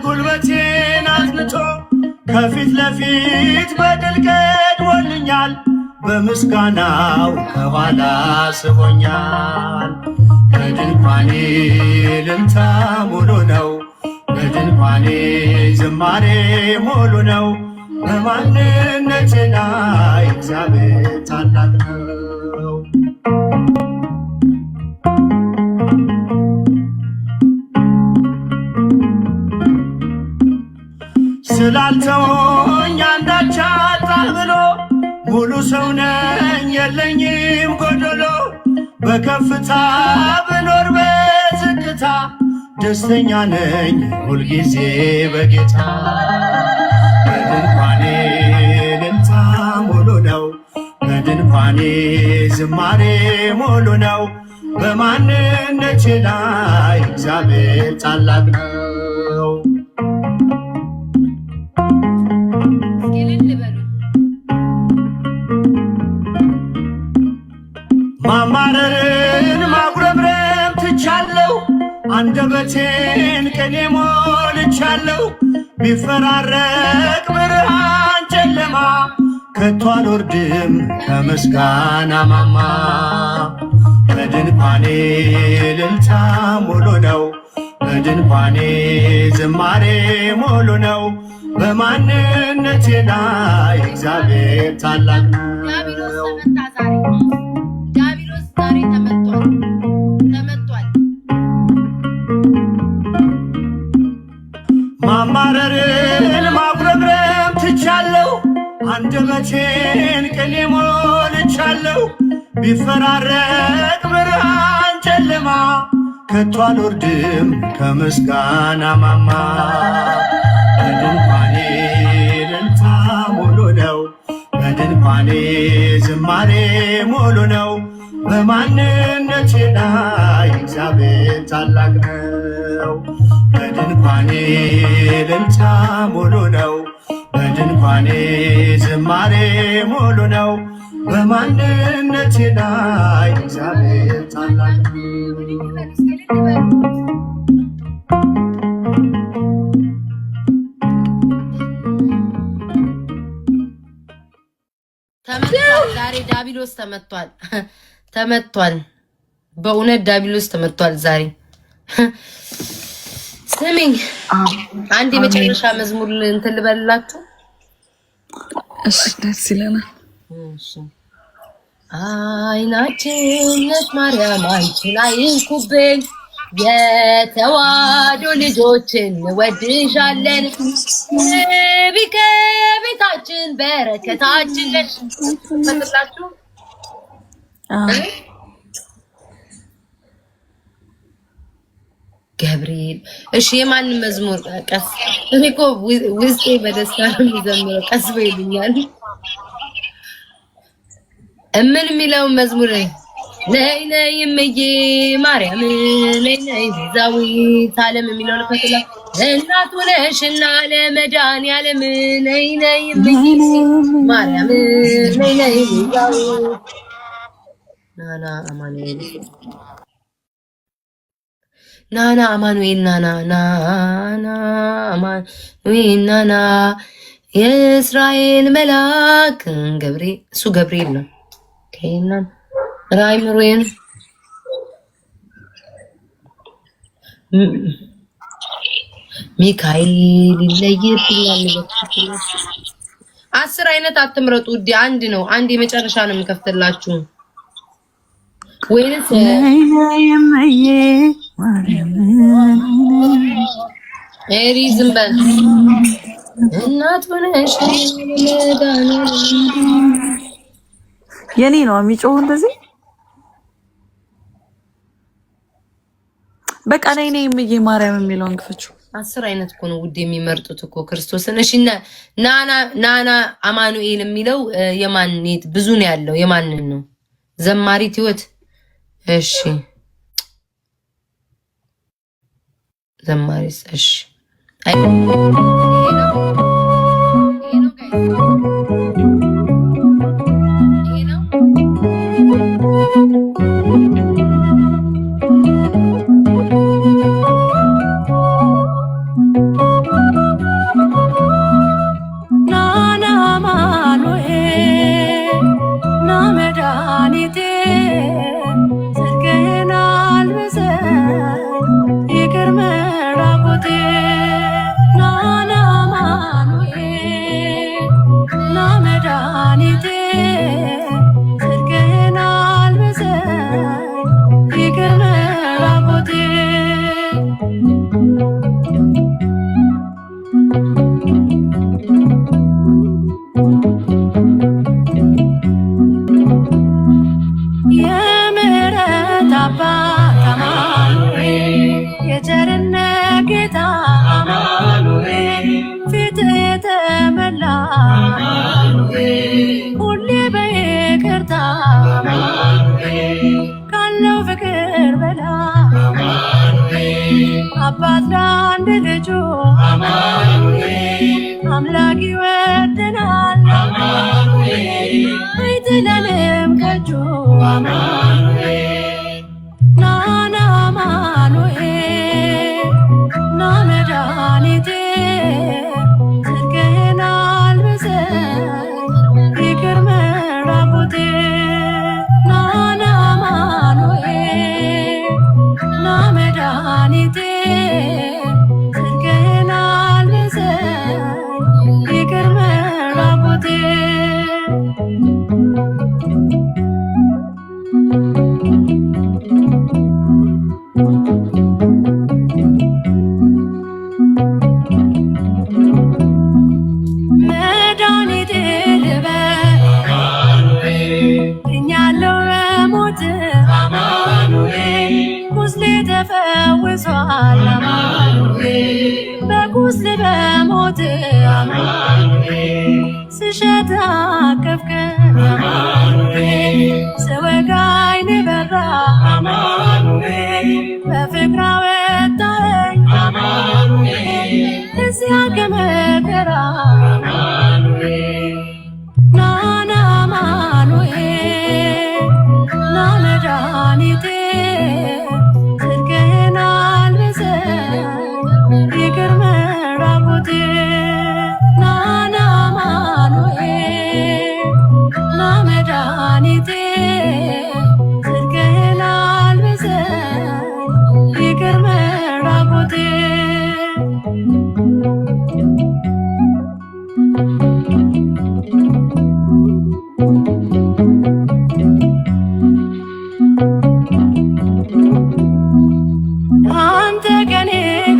ጉልበቴን አጽንቶ ከፊት ለፊት በድል ቀድሞልኛል። በምስጋናው ከኋላ ስቦኛል። በድንኳኔ እልልታ ሙሉ ነው። በድንኳኔ ዝማሬ ሙሉ ነው። በማንነቴ ላይ እግዚአብሔር ታላቅ ነው። ስላልተወኝ አንዳች አጣሁ ብሎ ሙሉ ሰው ነኝ የለኝም ጎደሎ። በከፍታ ብኖር በዝቅታ ደስተኛ ነኝ ሁልጊዜ በጌታ። በድንኳኔ እልልታ ሙሉ ነው። በድንኳኔ ዝማሬ ሙሉ ነው። በማንነቴ ላይ እግዚአብሔር ታላቅ ነው። ማማረርን ማጉረምረም ትቻለሁ። አንደበቴን ቅኔ ሞልቻለሁ። ቢፈራረቅ ብርሃን ጨለማ ከቶ አልወርድም ከምስጋና ማማ። በድንኳኔ እልልታ ሙሉ ነው። በድንኳኔ ዝማሬ ሙሉ ነው። በማንነቴ ላይ እግዚአብሔር ታላቅ ነው። ዲያብሎስ ዛሬ ተመቷል። ማማረርን ማጉረምረም ትቻለሁ። አንደበቴን ቅኔ ሞልቻለሁ። ቢፈራረቅ ብርሃን ጨለማ ከቶ አልወርድም ከምስጋና ማማ። በድንኳኔ እልልታ ሙሉ ነው። በድንኳኔ ዝማሬ ሙሉ ነው። በማንነቴ ላይ እግዚአብሔር ታላቅ ነው። በድንኳኔ እልልታ ሙሉ ነው። በድንኳኔ ዝማሬ ሙሉ ነው። በማንነቴ ላይ እግዚአብሔር ታላቅ ነው። ዛሬ ዲያብሎስ ተመቷል። በእውነት ዲያብሎስ ተመቷል ዛሬ። ስሚኝ አንድ የመጨረሻ መዝሙር እንትን ልበላችሁ። እሺ ደስ ይለናል። እሺ አይናችን ማርያም አንቺ ላይ እንኩብን የተዋሕዶ ልጆችን ወድሻለን። ቤታችን በረከታችን ነሽ። ፈቅላችሁ ገብርኤል። እሺ የማንን መዝሙር ቀስ? እኔ እኮ ውስጤ በደስታ ነው የሚዘምረው። ቀስ በይልኛል። ምን የሚለው መዝሙር? ነይ ነይ እምዬ ማርያም ነይ ነይ ቤዛዊተ ዓለም የሚለው ለፈትላ እናቱ ነሽና ለመድኃኒዓለም ነይ ነይ እምዬ ማርያም ነይ ነይ ቤዛዊተ ናና አማኑኤል ናና አማኑኤል ናና ናና አማኑኤል ናና የእስራኤል መልአክ ገብርኤል። እሱ ገብርኤል ነው። ከናን ራይምሩን ሚካኤል ይለይብኛል። 10 አይነት አትምረጡ ውዴ፣ አንድ ነው። አንድ የመጨረሻ ነው የምከፍትላችሁ። ወይስ ኤሪ ዝም በል እናት ሆነሽ የኔ ነው የሚጮህ እንደዚህ። በቃ ነይ ነይ እምዬ ማርያም የሚለውን ክፈችው። 10 አይነት እኮ ነው ውድ የሚመርጡት እኮ ክርስቶስን። እሺ ናና አማኑኤል የሚለው የማንኔት ብዙ ነው ያለው። የማንን ነው? ዘማሪት ህይወት። እሺ ዘማሪት። እሺ አይ ና መድኃኒቴ ጽድቅህን አልብሰኝ ና መድኃኒቴ ጽድቅህን አልብሰኝ ይቅር መራቆቴ የምሕረት አባት አማኑኤል የቸርነት ጌታ አማኑኤል ፊትህ የተመላ አማኑኤል ሁሌ በይቅርታ አማኑኤል ካለው ፍቅር በላይ አማኑኤል አባት ለአንድ ልጁ አማኑኤል አምላክ ይወደናል አማኑኤል አይጥለንም ከእጁ አማኑኤል ና አማኑኤል ና መድኃኒቴ ጽድቅህን አልብሰኝ ይቅር መራቆቴ ና አማኑኤል ና መድኃኒቴ ጽድቅህን አልብሰኝ ይቅር መራቆቴ መድኃኒቴ ልበል አማኑኤል ድኛለሁ በሞት አማኑኤል ቁስሌ ተፈውሷል አማኑኤል በቁስል በሞት አማኑኤል ስሸት አቀፍከኝ አማኑኤል ስወጋኝ በራ አማኑኤል በፍቅር አወጣኸኝ አማኑኤል እዚያ ከመከራ አማኑኤል ና አማኑኤል ና መድኃኒቴ ጽድቅህን አልብሰኝ ይቅር መራቆቴ ና አማኑኤል ና መድኃኒቴ ጽድቅህን አልብሰኝ ይቅር መራቆቴ አንተ ከኔ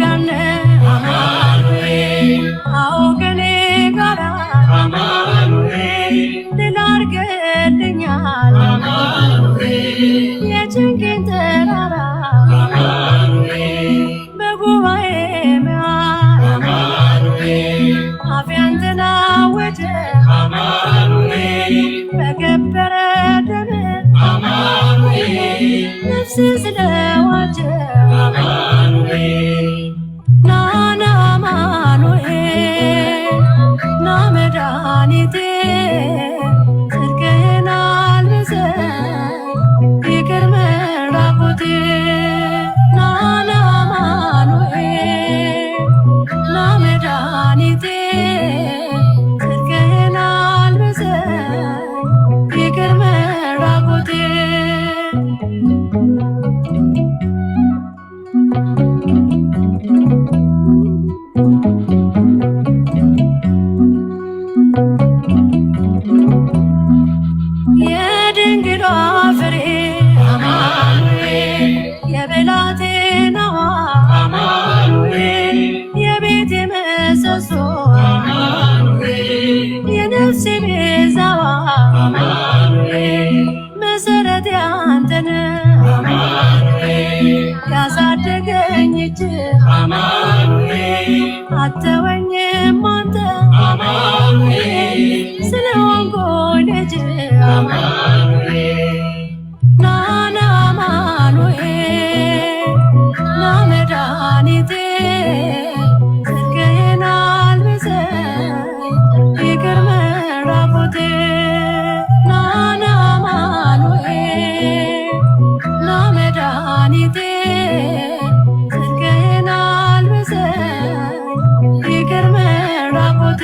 ጋር ነህ አማኑኤል አዎ ከኔ ጋር አማኑኤል ድል አድርገህልኛል አማኑኤል የጭንቄን ተራራ አማኑኤል በጉባኤ መሃል አማኑኤል አፌ አንተን አወጀ አማኑኤል በከበረ ደምህ አማኑኤል ነፍሴ ስለዋጀ አማኑኤል ና አማኑኤል ና መድኃኒቴ ጽድቅህን አልብሰኝ ይቅር መራቆቴ ና አማኑኤል ና መድኃኒቴ ጽድቅህን አልብሰኝ ይቅር መራቆቴ የድንግሏ ፍሬ አማኑኤል የብላቴናዋ አማኑኤል የቤቴ ምሰሶ አማኑኤል የነፍሴ ቤዛዋ አማኑኤል መሰረቴ አንተ ነህ አማኑኤል ያሳደገኝ እጅ አማኑኤል አተወኝም አንተ አማኑኤል ስለሆንኩኝ ልጅ አማኑኤል ና አማኑኤል ና መድኃኒቴ ጽድቅህን አልብሰኝ ይቅር መራቆቴ ና አማኑኤል ና መድኃኒቴ ጽድቅህን አልብሰኝ ይቅር መራቆቴ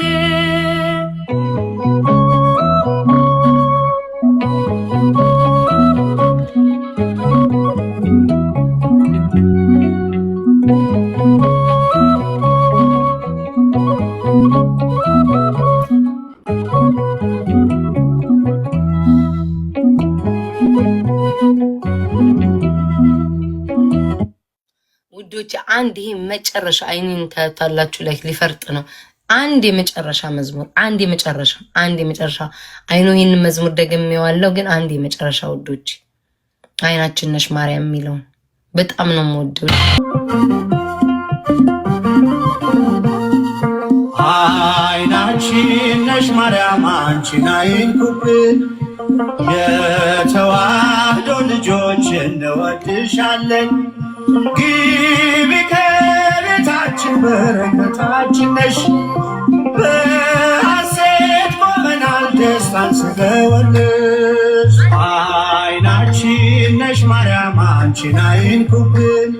አንድ ይሄ መጨረሻ አይኔን ታያታላችሁ ላይ ሊፈርጥ ነው። አንድ የመጨረሻ መዝሙር አንድ የመጨረሻ አይኑ ይህን መዝሙር ደግሜዋለሁ፣ ግን አንድ የመጨረሻ ውዶች አይናችን ነሽ ማርያም የሚለውን በጣም ነው የምወደው። አይናችን ነሽ ማርያም አንቺን አይንኩብን፣ የተዋህዶ ልጆች እንወድሻለን። ግቢ ከቤታችን በረከታችን ነሽ፣ በሐሴት ቆመናል ደስታን ስለወለድሽ። አይናችን ነሽ ማርያም አንቺን አይንኩብን፣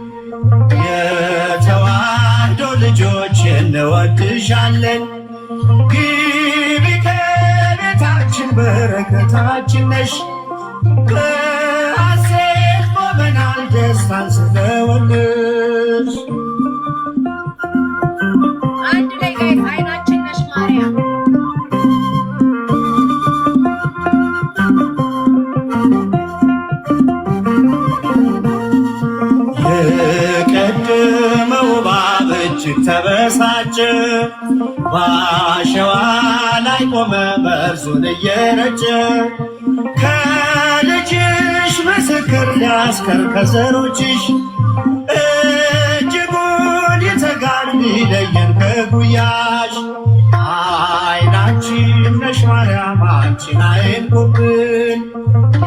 የተዋህዶ ልጆች እንወድሻለን። ግቢ ከቤታችን በረከታችን ነሽ፣ በሐሴት ቆመናል ደስታን ስለወለድሽ። አንድ ላይ ጋይስ አይናችን ነሽ ማርያም የቀደመው እባብ እጅግ ተበሳጨ፣ በአሸዋ ላይ ቆመ መርዙን እየረጨ። ከልጅሽ ምስክር ሊያስቀር ከዘሮችሽ፣ እጅጉን ይተጋል ሊለየን ከጉያሽ። አይናችን ነሽ ማርያም አንቺን አይንኩብን፣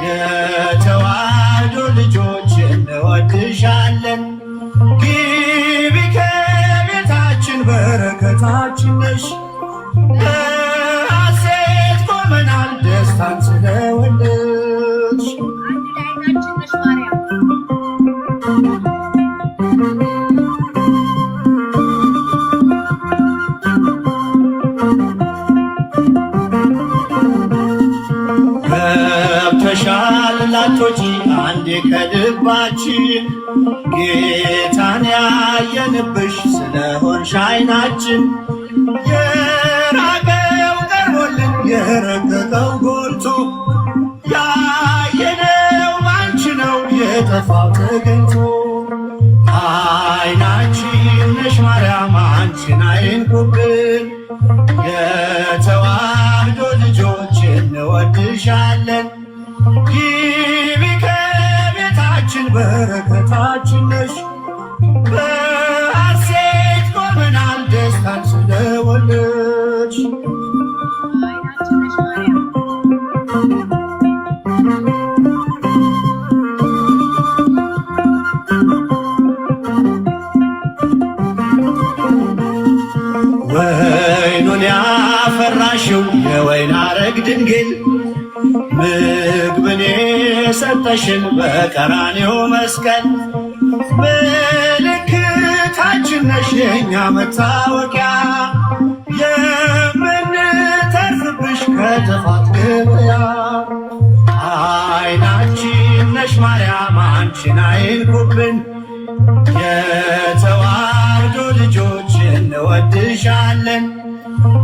የተዋህዶ ልጆች እንወድሻለን። ግቢ ከቤታችን በረከታችን ነሽ፣ በሐሴት ቆመናል ደስታን ስለወለድሽ። አይናችን ነሽ ማርያም ገብተሻል ላቶች አንዴ ከልባችን፣ ጌታን ያየንብሽ ስለሆንሽ አይናችን። የራቀው ቀርቦልን የረቀቀው ጎልቶ፣ ያየነው ባንቺ ነው የጠፋው ተገኝቶ። አይናችን ነሽ ማርያም አንቺን አይንኩብን፣ የተዋህዶ ልጆች እንወድሻለን። ግቢ ከቤታችን በረከታችን ነሽ፣ በሐሴት ቆመናል ደስታን ስለወለድሽ። አይናችን ነሽ ማርያም ወይኑን ያፈራሽው የወይን አረግ ድንግል፣ ምግብን የሰጠሽን በቀራንዮ መስቀል። ምልክታችን ነሽ የእኛ መታወቂያ፣ የምንተርፍብሽ ከጥፋት ገበያ። አይናችን ነሽ ማርያም አንቺን አይንኩብን፣ የተዋህዶ ልጆች እንወድሻለን።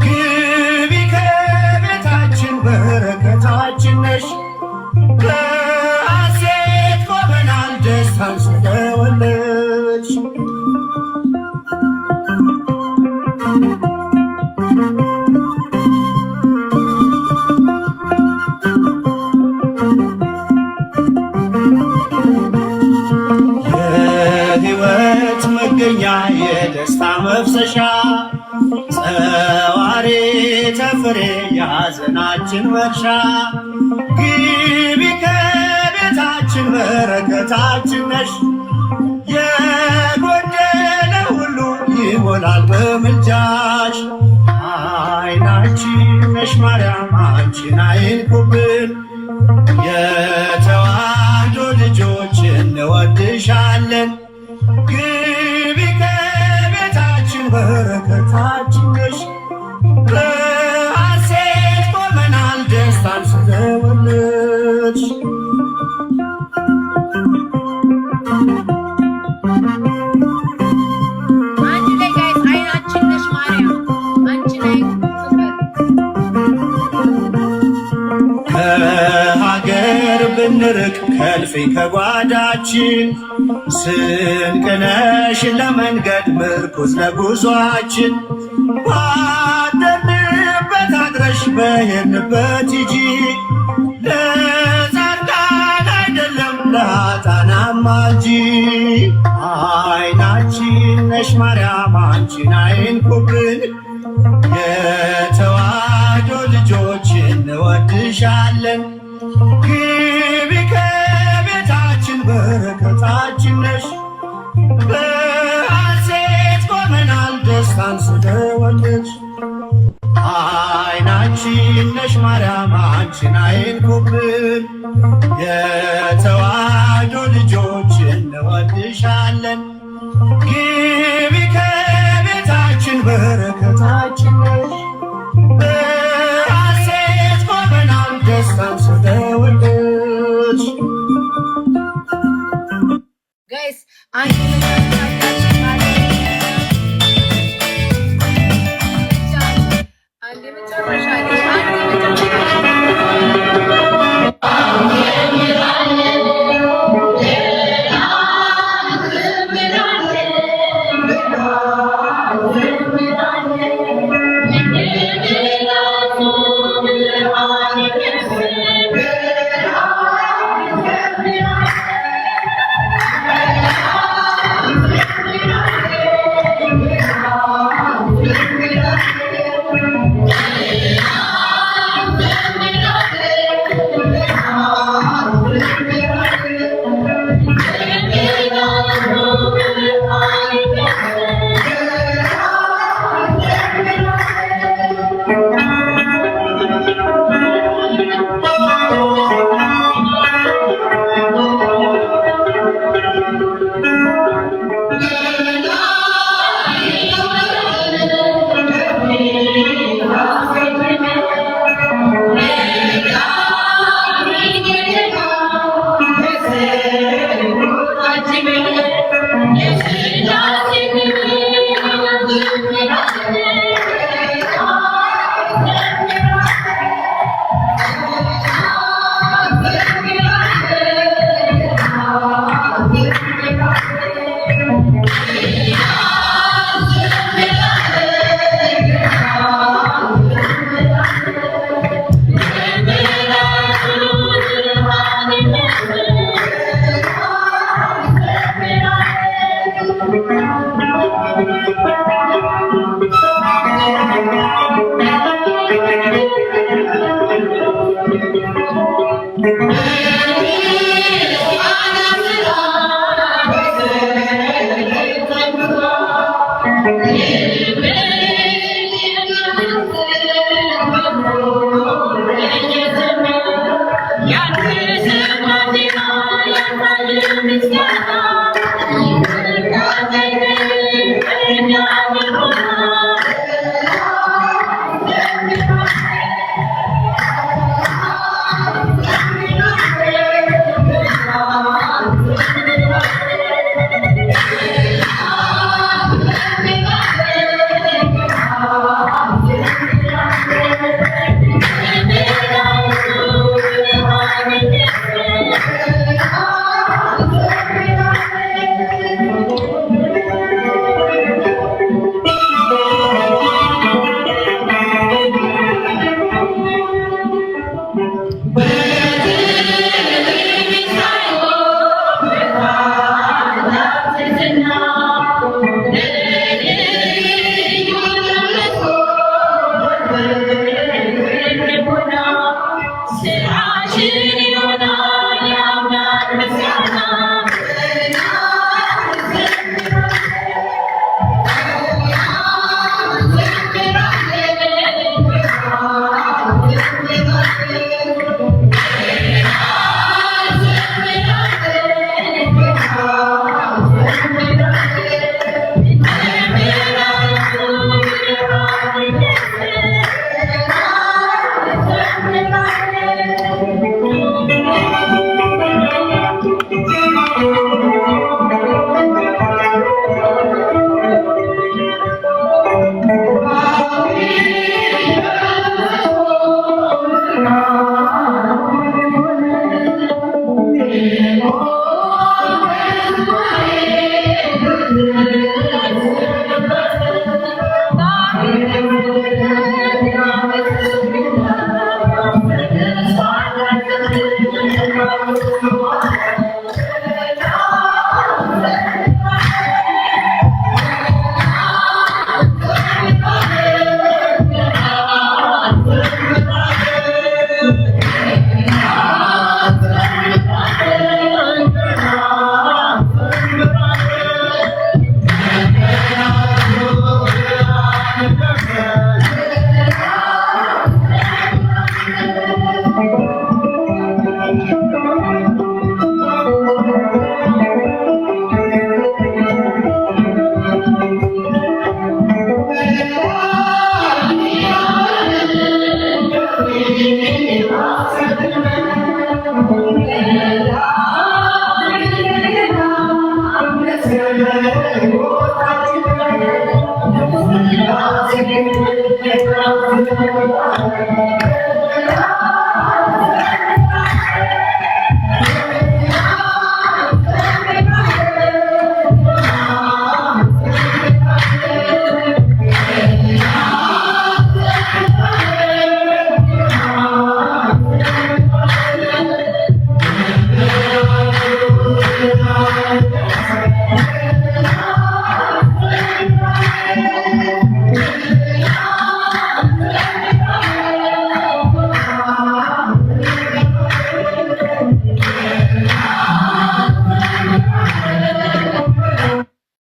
ግቢ ከቤታችን በረከታችን ነሽ፣ በሐሴት ቆመናል ደስታን ስለወለድሽ። የሕይወት መገኛ የደስታ መፍሰሻ፣ ጸዋሬ ተፍሬ የሐዘናችን መርሻ። ግቢ ከቤታችን በረከታችን ነሽ፣ የጎደለ ሁሉ ይሞላል በምልጃሽ። አይናችን ነሽ ማርያም አንቺን አይንኩብን፣ የተዋህዶ ልጆች እንወድሻለን። ግቢ ከቤታችን በረከታችን ነሽ፣ በሐሴት ቆመናል ደስታን ስለወለድሽ። አንድ ላይ ጋይስ አይናችን ነሽ ማርያም አንቺን አይንኩብን። ከሀገር ብንርቅ ከልፌ ከጓዳችን፣ ስንቅነሽ ለመንገድ ምርኩዝ ለጉዟችን ባደርንበት አድረሽ በሄድንበት ሂጂ ለጻድቃን አይደለም ለኃጥአንም አልጂ አይናችን ነሽ ማርያም አንቺን አይንኩብን የተዋሕዶ ልጆች እንወድሻለን ግቢ ከቤታችን በረከታችን ነሽ በሐሴት ቆመናል ደስታን ስለወለድሽ አይናችን ነሽ ማርያም አንቺን አይንኩብን የተዋሕዶ ልጆች እንወድሻለን ግቢ ከቤታችን በረከታችን ነሽ በሐሴት ቆመናል ደስታን ስለወለድሽ ጋይስ አንድ መጨረሻ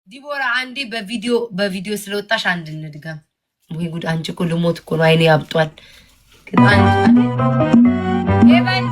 ዲቦራ አንዴ በቪዲዮ ስለወጣሽ አንድ እንድገም። ወይ ጉድ! አንቺ እኮ ልሞት እኮ ነው። አይኔ ያብጧል። ግን አንድ ኤቨን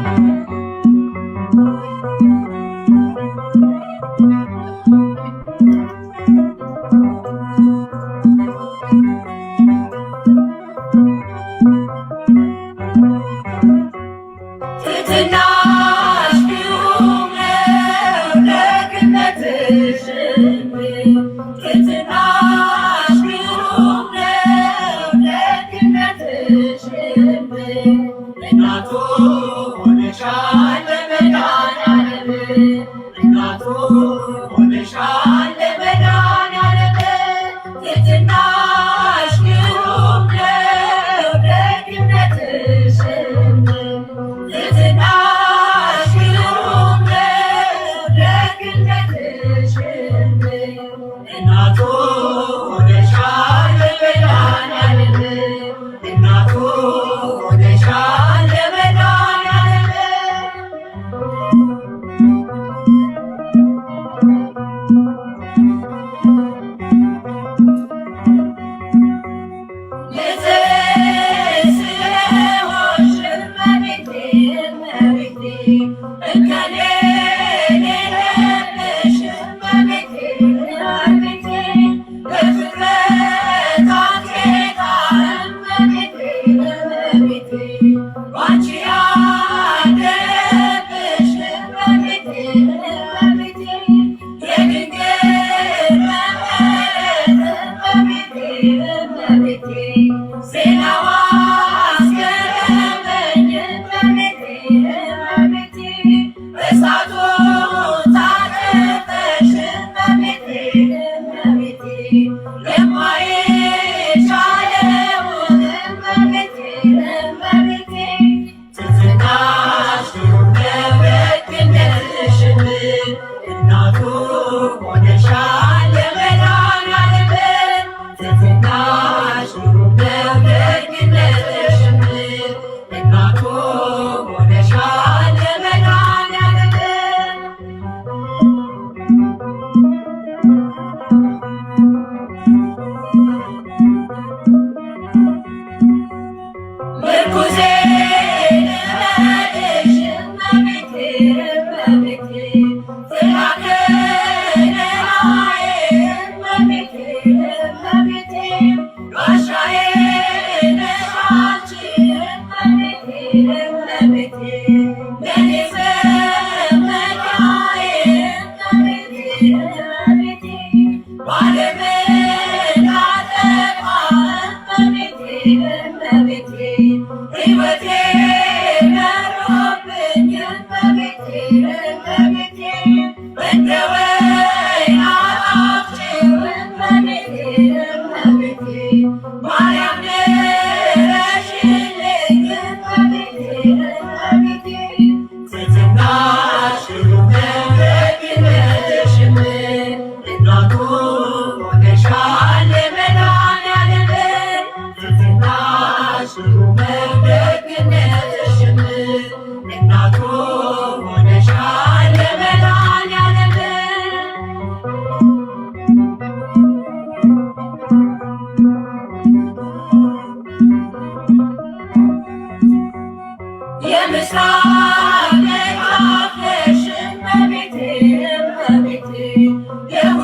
Yeah.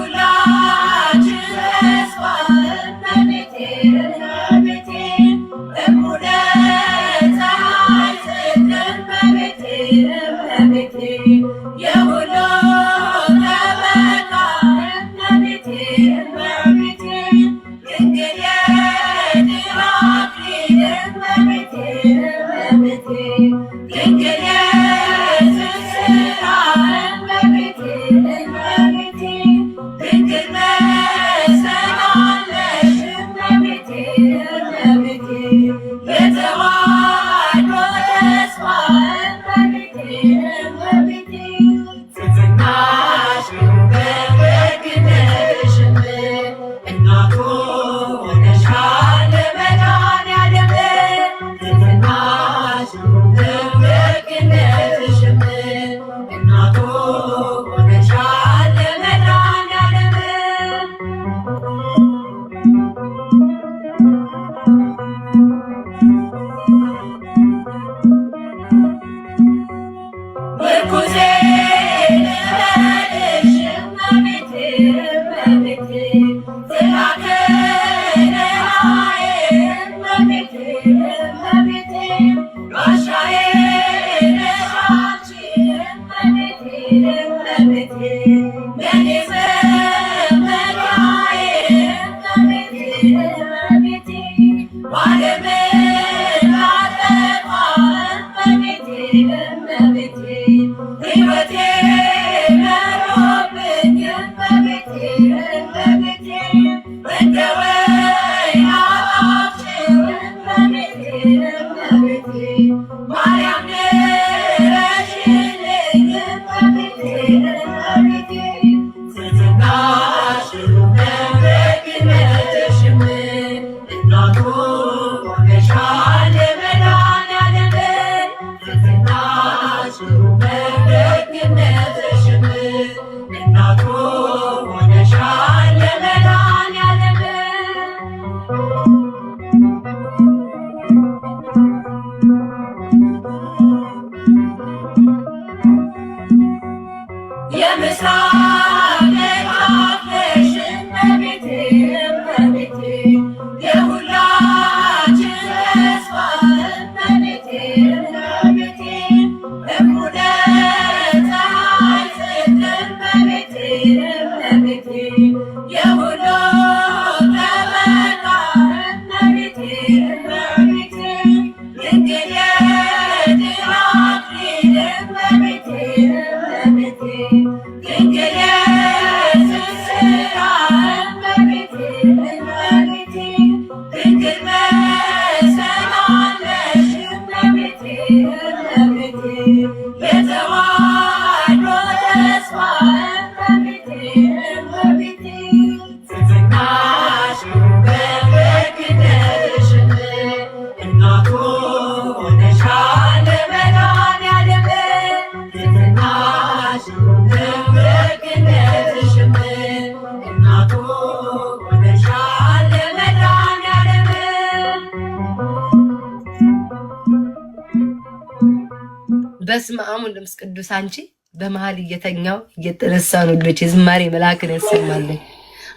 በስመ አብ ወወልድ ወመንፈስ ቅዱስ አንቺ በመሃል እየተኛው እየተነሳን ወዶች ዝማሬ መልአክን ያሰማልኝ።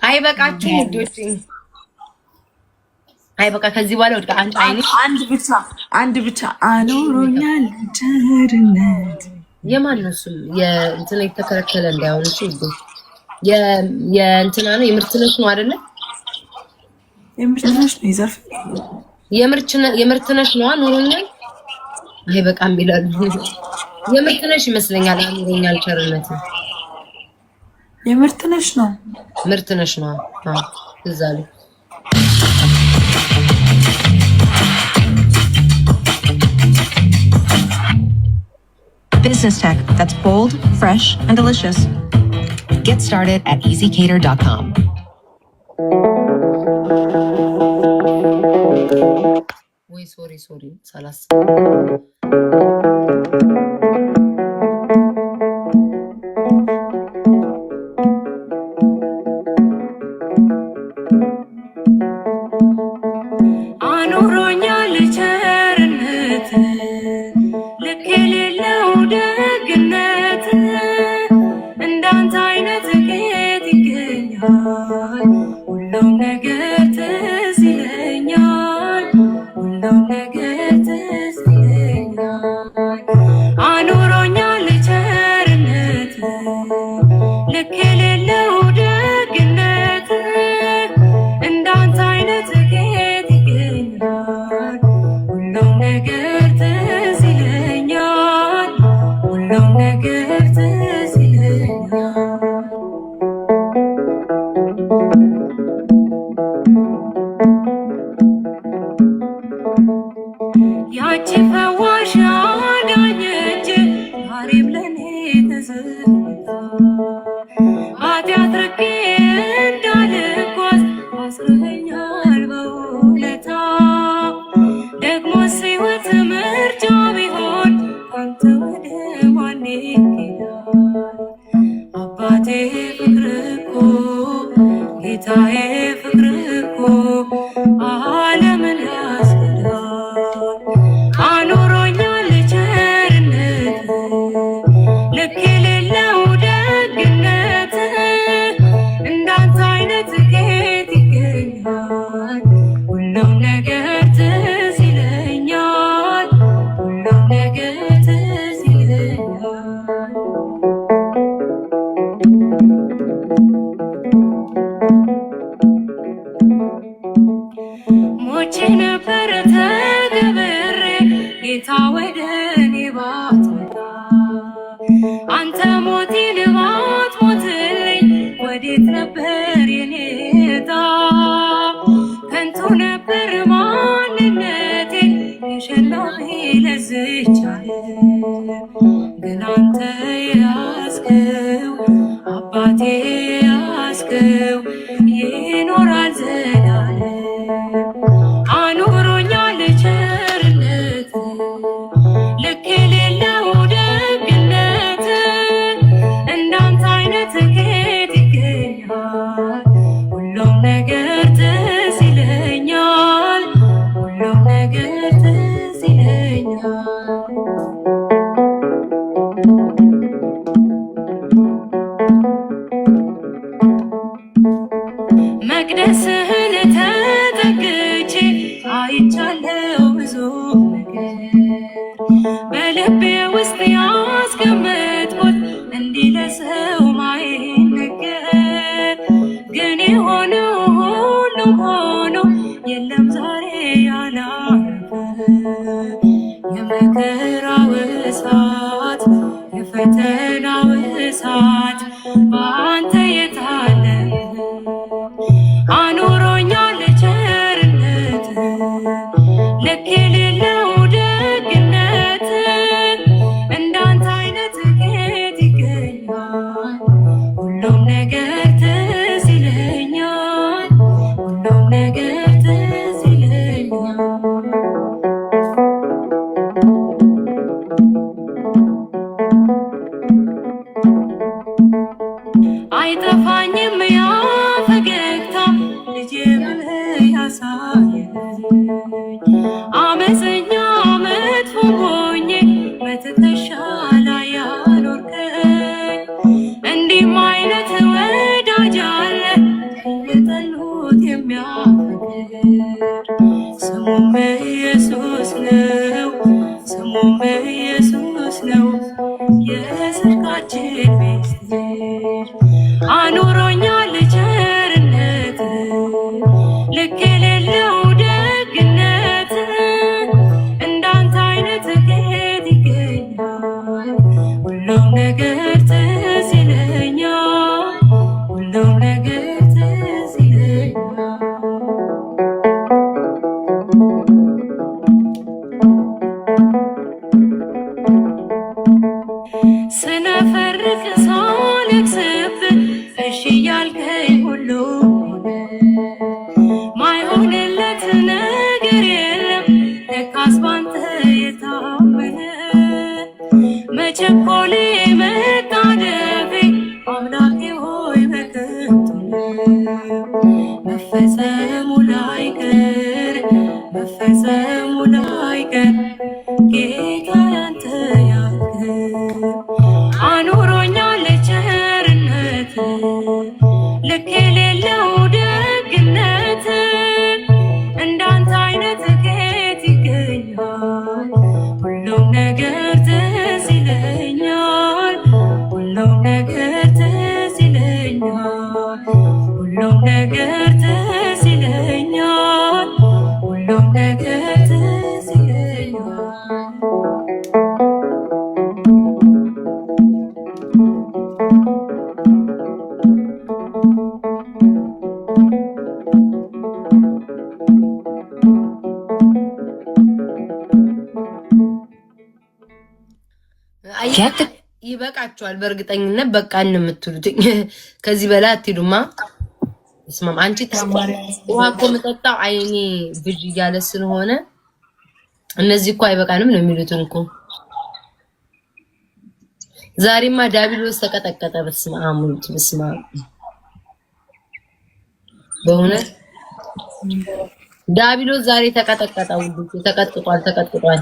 አይበቃችሁ ወዶች፣ አይበቃ ከዚህ በኋላ ወድቃ አንድ ብቻ አኖሮኛል ቸርነት። የማን ነው እሱም? የእንትና የተከለከለ እንዳይሆን እሺ። የእንትና ነው የምርትነሽ ነው አይደለ? የምርትነሽ ነው ይዘርፍ የምርትነሽ ነው አኖሮኛል። አይበቃም ቢላሉ የምርትነሽ ይመስለኛል። አኖሮኛል ቸርነት ነው የምርትነሽ ነው ምርትነሽ ነው። አዎ እዛ ላይ Business tech that's bold, fresh, and delicious. Get started at easycater.com. ወይ ሶሪ ሳላስ አኖሮኛል ቸርነት ልክ የሌለው ደግነት እንዳንተ አይነት ጌት ይገኛል። ሁሉም ነገር ትዝ ይለኛል። ሁሉም ነገር ትዝ ይለኛል። አኖሮኛል ቸርነት ልክ የሌለው ደግነት እንዳንተ አይነት ጌት ይገኛል። ሁሉም ነገር ትዝ ይለኛል። ሁሉም ነገር ትዝ ይለኛል። ያቺ ፈዋሽ አዳኝ እጅ ዛሬም ለኔ ተዘርግታ ኃጢአት ርቄ እንዳልጓዝ አስረኸኛል በውለታ። ደግሞስ ሕይወት ምርጫ ቢሆን ካንተ ወደ ማን ይኬዳል? አባቴ ፍቅር እኮ ጌታዬ ፍቅር እኮ ዓለምን ያስገዳል። አኖሮኛል ቸርነት ልክ የሌለው ደግነት እንዳንተ አይነት ጌት ይገኛል። ሁሉም ነገር ትዝ ይለኛል። ሁሉም ነገር ትዝ ይለኛል። ሞቼ ነበር ግን አንተ ያስከው አባቴ ያስከው ይኖራል ዘላለም አኑሮኛል ቸርነት ልክ የሌለው ደግነት እንዳንተ አይነት ከየት ይገኛል ሁሉም ነገር ትዝ ይለኛል ሁሉም ነገር ትዝ ይለኛል መቅደስህን ተጠግቼ አይቻለው ብዙ ነገር በልቤ ውስጥ ያስቀመጥኩት እንዲህ ለሰው ማይነገር ግን የሆነው ሁሉም ሆኖ የለም ዛሬ ያላረፈ የመከራው እሳት የፈተናው እሳት በአንተ የታለፈ አኑሮኛል ቸርነት ልክ የሌለው ደግነት እንዳንተ አይነት ከየት ይገኛል ሁሉም ነገር ትዝ ይለኛል ሁሉም ነገር ትዝ ይለኛል አይጠፋኝም ያ ፈገግታ ልጄ ብለህ ያሳየኝ አመፀኛ መጥፎ ሆኜ በትከሻ ላይ ያኖርከኝ እንዲህም አይነት ወዳጅ አለ እየጠሉት የሚያፈቅር ስሙም ኢየሱስ ነው ስሙም ኢየሱስ ነው የጽድቃችን ምስጢር አኑሮኛል ቸርነት ልክ የሌለው ደግነት እንዳንተ አይነት ከየት ይገኛል ሁሉም ነገር ትዝ ይለኛል ሁሉም ነገር ትዝ ይለኛል ስነፈርቅ ሳለቅስብህ እሺ ያልከኝ ሁሉ ሆነ ማይሆንለት ነገር የለም ለካስ ባንተ የታመነ መቸኮሌ መጣደፌ አምላኬ ሆይ በከንቱ መፈጸሙ ላይቀር መፈጸሙ ላይቀር ጌታ ያንተ ያልከው አኑሮኛል ቸርነት ልክ የሌለው ደግነት እንዳንተ አይነት ከየት ይገኛል ሁሉም ነገር ትዝ ይለኛል ሁሉም ነገር ትዝ ይለኛል ሁሉም ነገር ትዝ ይለኛል ሁሉም ነገር ትዝ ይለኛል ይበቃችኋል በእርግጠኝነት በቃ እንምትሉት ከዚህ በላይ አትሄዱማ እስማም አንቺ ተማሪ ውሃ እኮ መጠጣው አይኔ ብዥ እያለ ስለሆነ እነዚህ እኮ አይበቃንም ነው የሚሉትን እኮ ዛሬማ ዳቢሎስ ተቀጠቀጠ በስመ አብ በስመ አብ በእውነት ዳቢሎስ ዛሬ ተቀጠቀጠ ውዱ ተቀጥቅጧል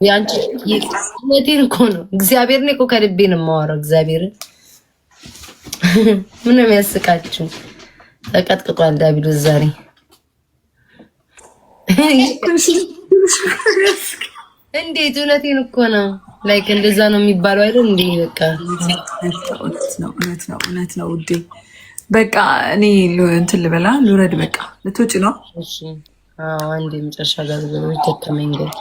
ያንቺ የኔን እኮ ነው እግዚአብሔርን እኮ ከልቤ ነው የማወራው እግዚአብሔርን ምን ነው የሚያስቃችሁ ተቀጥቅጧል ዳቢሎስ ዛሬ እንዴት እውነቴን እኮ ነው ላይክ እንደዛ ነው የሚባለው አይደል እንዴ በቃ እውነት ነው ውዴ በቃ እኔ እንትን ልበላ ልውረድ በቃ ልትወጪ ነው እሺ አዎ አንዴ መጨረሻ ጋር ተከመኝ ግን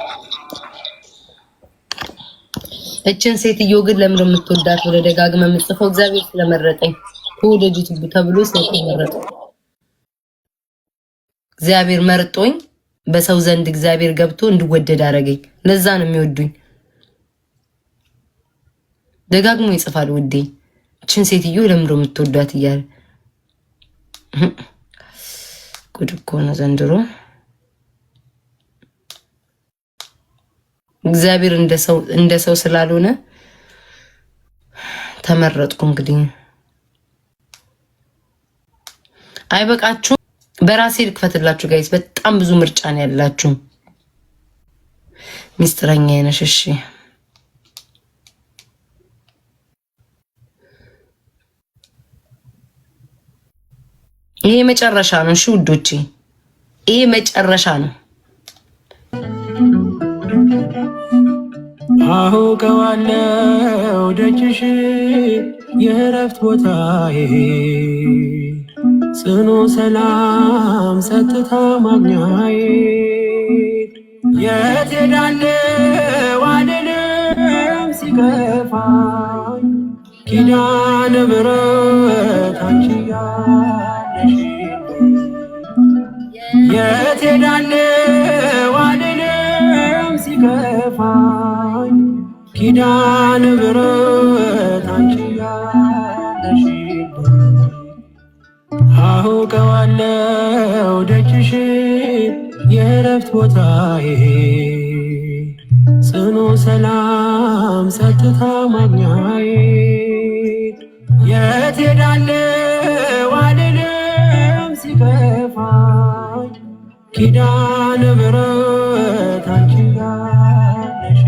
እችን ሴትዮ ግን ለምን የምትወዳት ብለህ ደጋግመህ የምትጽፈው እግዚአብሔር ስለመረጠኝ ተወደጂት ተብሎ ስለተመረጠ እግዚአብሔር መርጦኝ በሰው ዘንድ እግዚአብሔር ገብቶ እንድወደድ አረገኝ። ለዛ ነው የሚወዱኝ። ደጋግሞ ይጽፋል ውዴ እችን ሴትዮ ለምሮ የምትወዷት እያለ ጉድ እኮ ነው ዘንድሮ። እግዚአብሔር እንደ ሰው ስላልሆነ ተመረጥኩ። እንግዲህ አይበቃችሁ? በራሴ ልክፈትላችሁ ጋይስ። በጣም ብዙ ምርጫ ነው ያላችሁ። ሚስጥረኛ ነሽ። እሺ ይሄ መጨረሻ ነው። እሺ ውዶቼ ይሄ መጨረሻ ነው። አውቀዋለሁ ደጅሽ የእረፍት ቦታዬ ጽኑ ሰላም ጸጥታ ማግኛዬ የት ሄዳለሁ አልልም ሲከፋኝ ኪዳነ ምሕረት አንቺ ያለሽ የት ሄዳለሁ አልልም ሲከፋኝ ኪዳነ ምሕረት አንቺ ያለሽ አውቀዋለሁ ደጅሽ የእረፍት ቦታዬ ጽኑ ሰላም ጸጥታ ማግኛዬ የት ሄዳለሁ አልልም ሲከፋኝ ኪዳነ ምሕረት አንቺ ያለሽ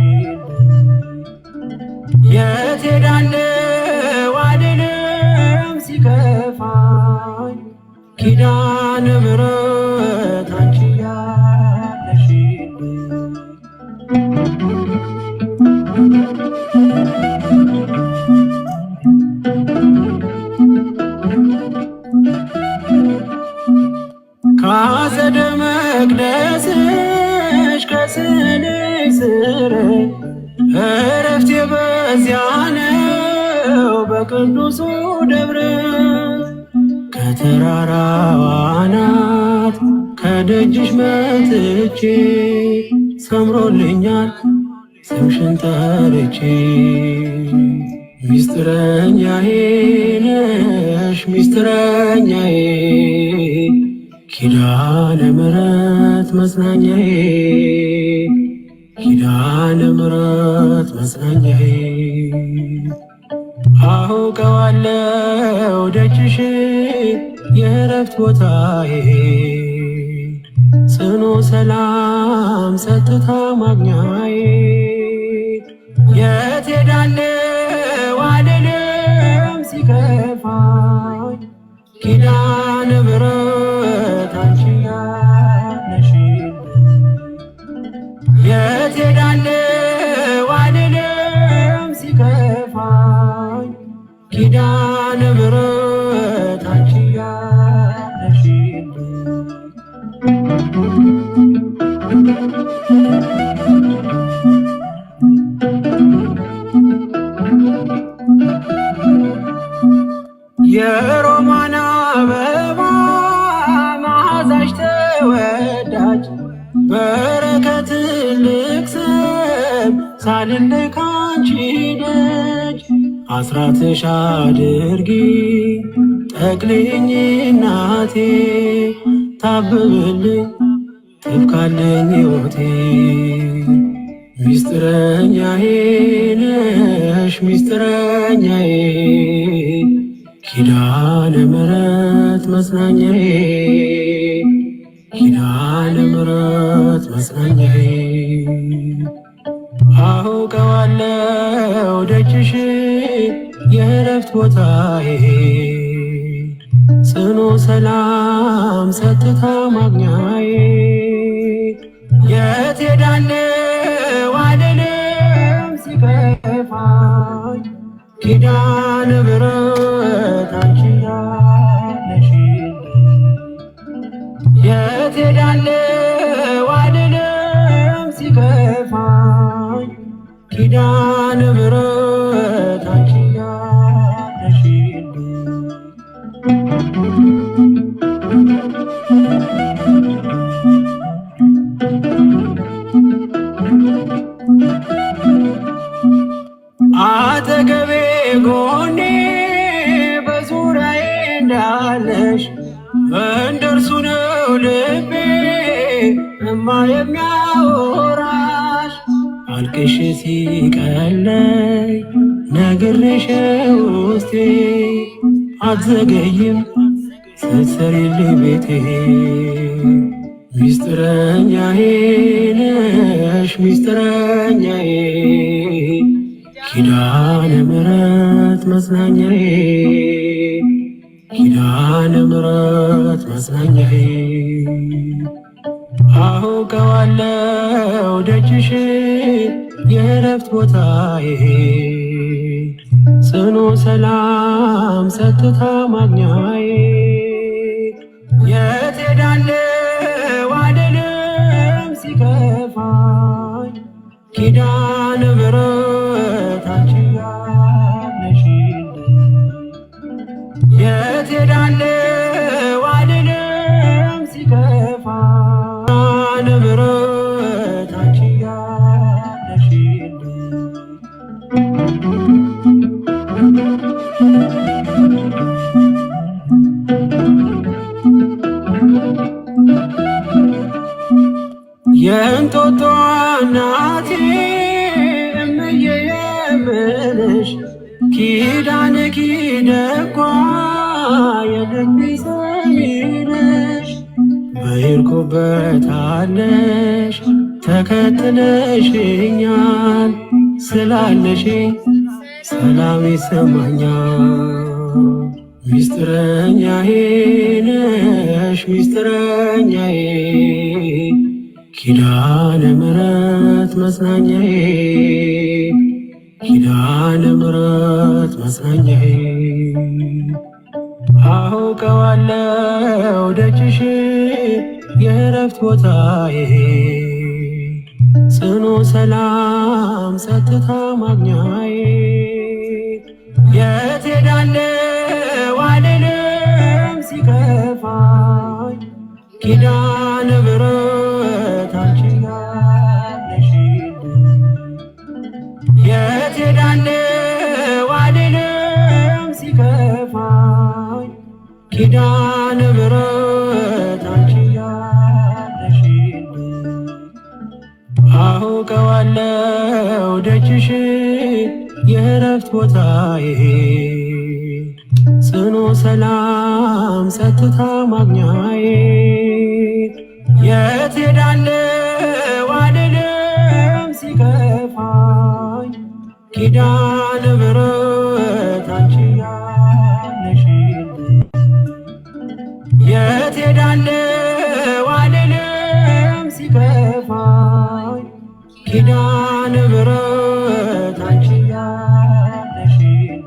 የት ሄዳለሁ አልልም ሲከፋኝ ኪዳነ ምሕረት አንቺ ያለሽ ከአጸደ መቅደስሽ ከስዕልሽ ስር እረፍቴ በዚያ ነው በቅዱሱ ደብረ ከተራራው አናት ከደጅሽ መጥቼ ሰምሮልኛል ስምሽን ጠርቼ ሚስጥረኛዬ ነሽ ሚስጥረኛዬ ኪዳነ ምሕረት መጽናኛዬ ኪዳነ ምሕረት መጽናኛዬ አውቀዋለሁ ደጅሽ የእረፍት ቦታዬ ጽኑ ሰላም ጸጥታ ማግኛዬ የት ሄዳለሁ አልልም ሲከፋኝ ኪዳነ ምሕረት አንቺ ያለሽ የት ሄዳለሁ አልልም ሲከፋኝ ኪዳነ ምሕረት አንቺ ያለሽ የሮማን አበባ መዓዛሽ ተወዳጅ በረከት ልቅሰም ሳልለይ ካንቺ ደጅ አስራትሽ አድርጊ ጠቅልኝ እናቴ ታብብልኝ ትብካልኝ ሕይወቴ ሚስጥረኛዬ ነሽ ሚስጥረኛዬ ኪዳነ ምሕረት መጽናኛዬ ኪዳነ ምሕረት መጽናኛዬ አውቀዋለሁ ደጅሽ የእረፍት ቦታዬ ጽኑ ሰላም ጸጥታ ማግኛዬ የት ሄዳለሁ አልልም ሲከፋኝ ኪዳነ ምሕረት አንቺ ያለሽ የት ሄዳለሁ አልልም ሲከፋኝ ኪዳነ ምሕረት አንቺ ያለሽ እማ የሚያወራሽ አልቅሽ ሲቀለይ ነግሬሽ ውስጤ አትዘገይም ስትሰሪልኝ ቤቴ ሚስጥረኛዬ ነሽ ሚስጥረኛዬ ኪዳነ ምሕረት መጽናኛዬ ኪዳነ ምሕረት መጽናኛዬ አውቀዋለሁ ደጅሽ የእረፍት ቦታዬ ጽኑ ሰላም ጸጥታ ማግኛዬ የት ሄዳለሁ አልልም ሲከፋኝ ኪዳነ ምሕረት አንቺ ያለሽልኝ የት ሄዳለሁ አልልም ሲከፋኝ ኪዳነ ምሕረት አንቺ ያለሽልኝ የእንጦጦ እናቴ እምዬ የምልሽ ኪዳነ ኪደጓ የልቤ ሰሚ ነሽ በሄድኩበት አለሽ ተከትለሽኛል ስላለሽኝ ሰላም ይሰማኛል ሚስጥረኛዬ ነሽ ሚስጥረኛዬ ኪዳነ ምሕረት መጽናኛዬ ኪዳነ ምሕረት መጽናኛዬ አውቀዋለሁ ደጅሽ የእረፍት ቦታዬ ጽኑ ሰላም ጸጥታ ማግኛዬ የት ሄዳለሁ አልልም ሲከፋኝ ኪዳነ ምሕረት አንቺ ያለሽልኝ የት ሄዳለሁ አልልም ሲከፋኝ ኪዳነ ምሕረት አንቺ ያለሽልኝ አውቀዋለሁ ደጅሽ የእረፍት ቦታዬ ጽኑ ሰላም ጸጥታ ማግኛዬ የት ሄዳለሁ አልልም ሲከፋኝ ኪዳነ ምሕረት አንቺ ያለሽልኝ የት ሄዳለሁ አልልም ሲከፋኝ ኪዳነ ምሕረት አንቺ ያለሽልኝ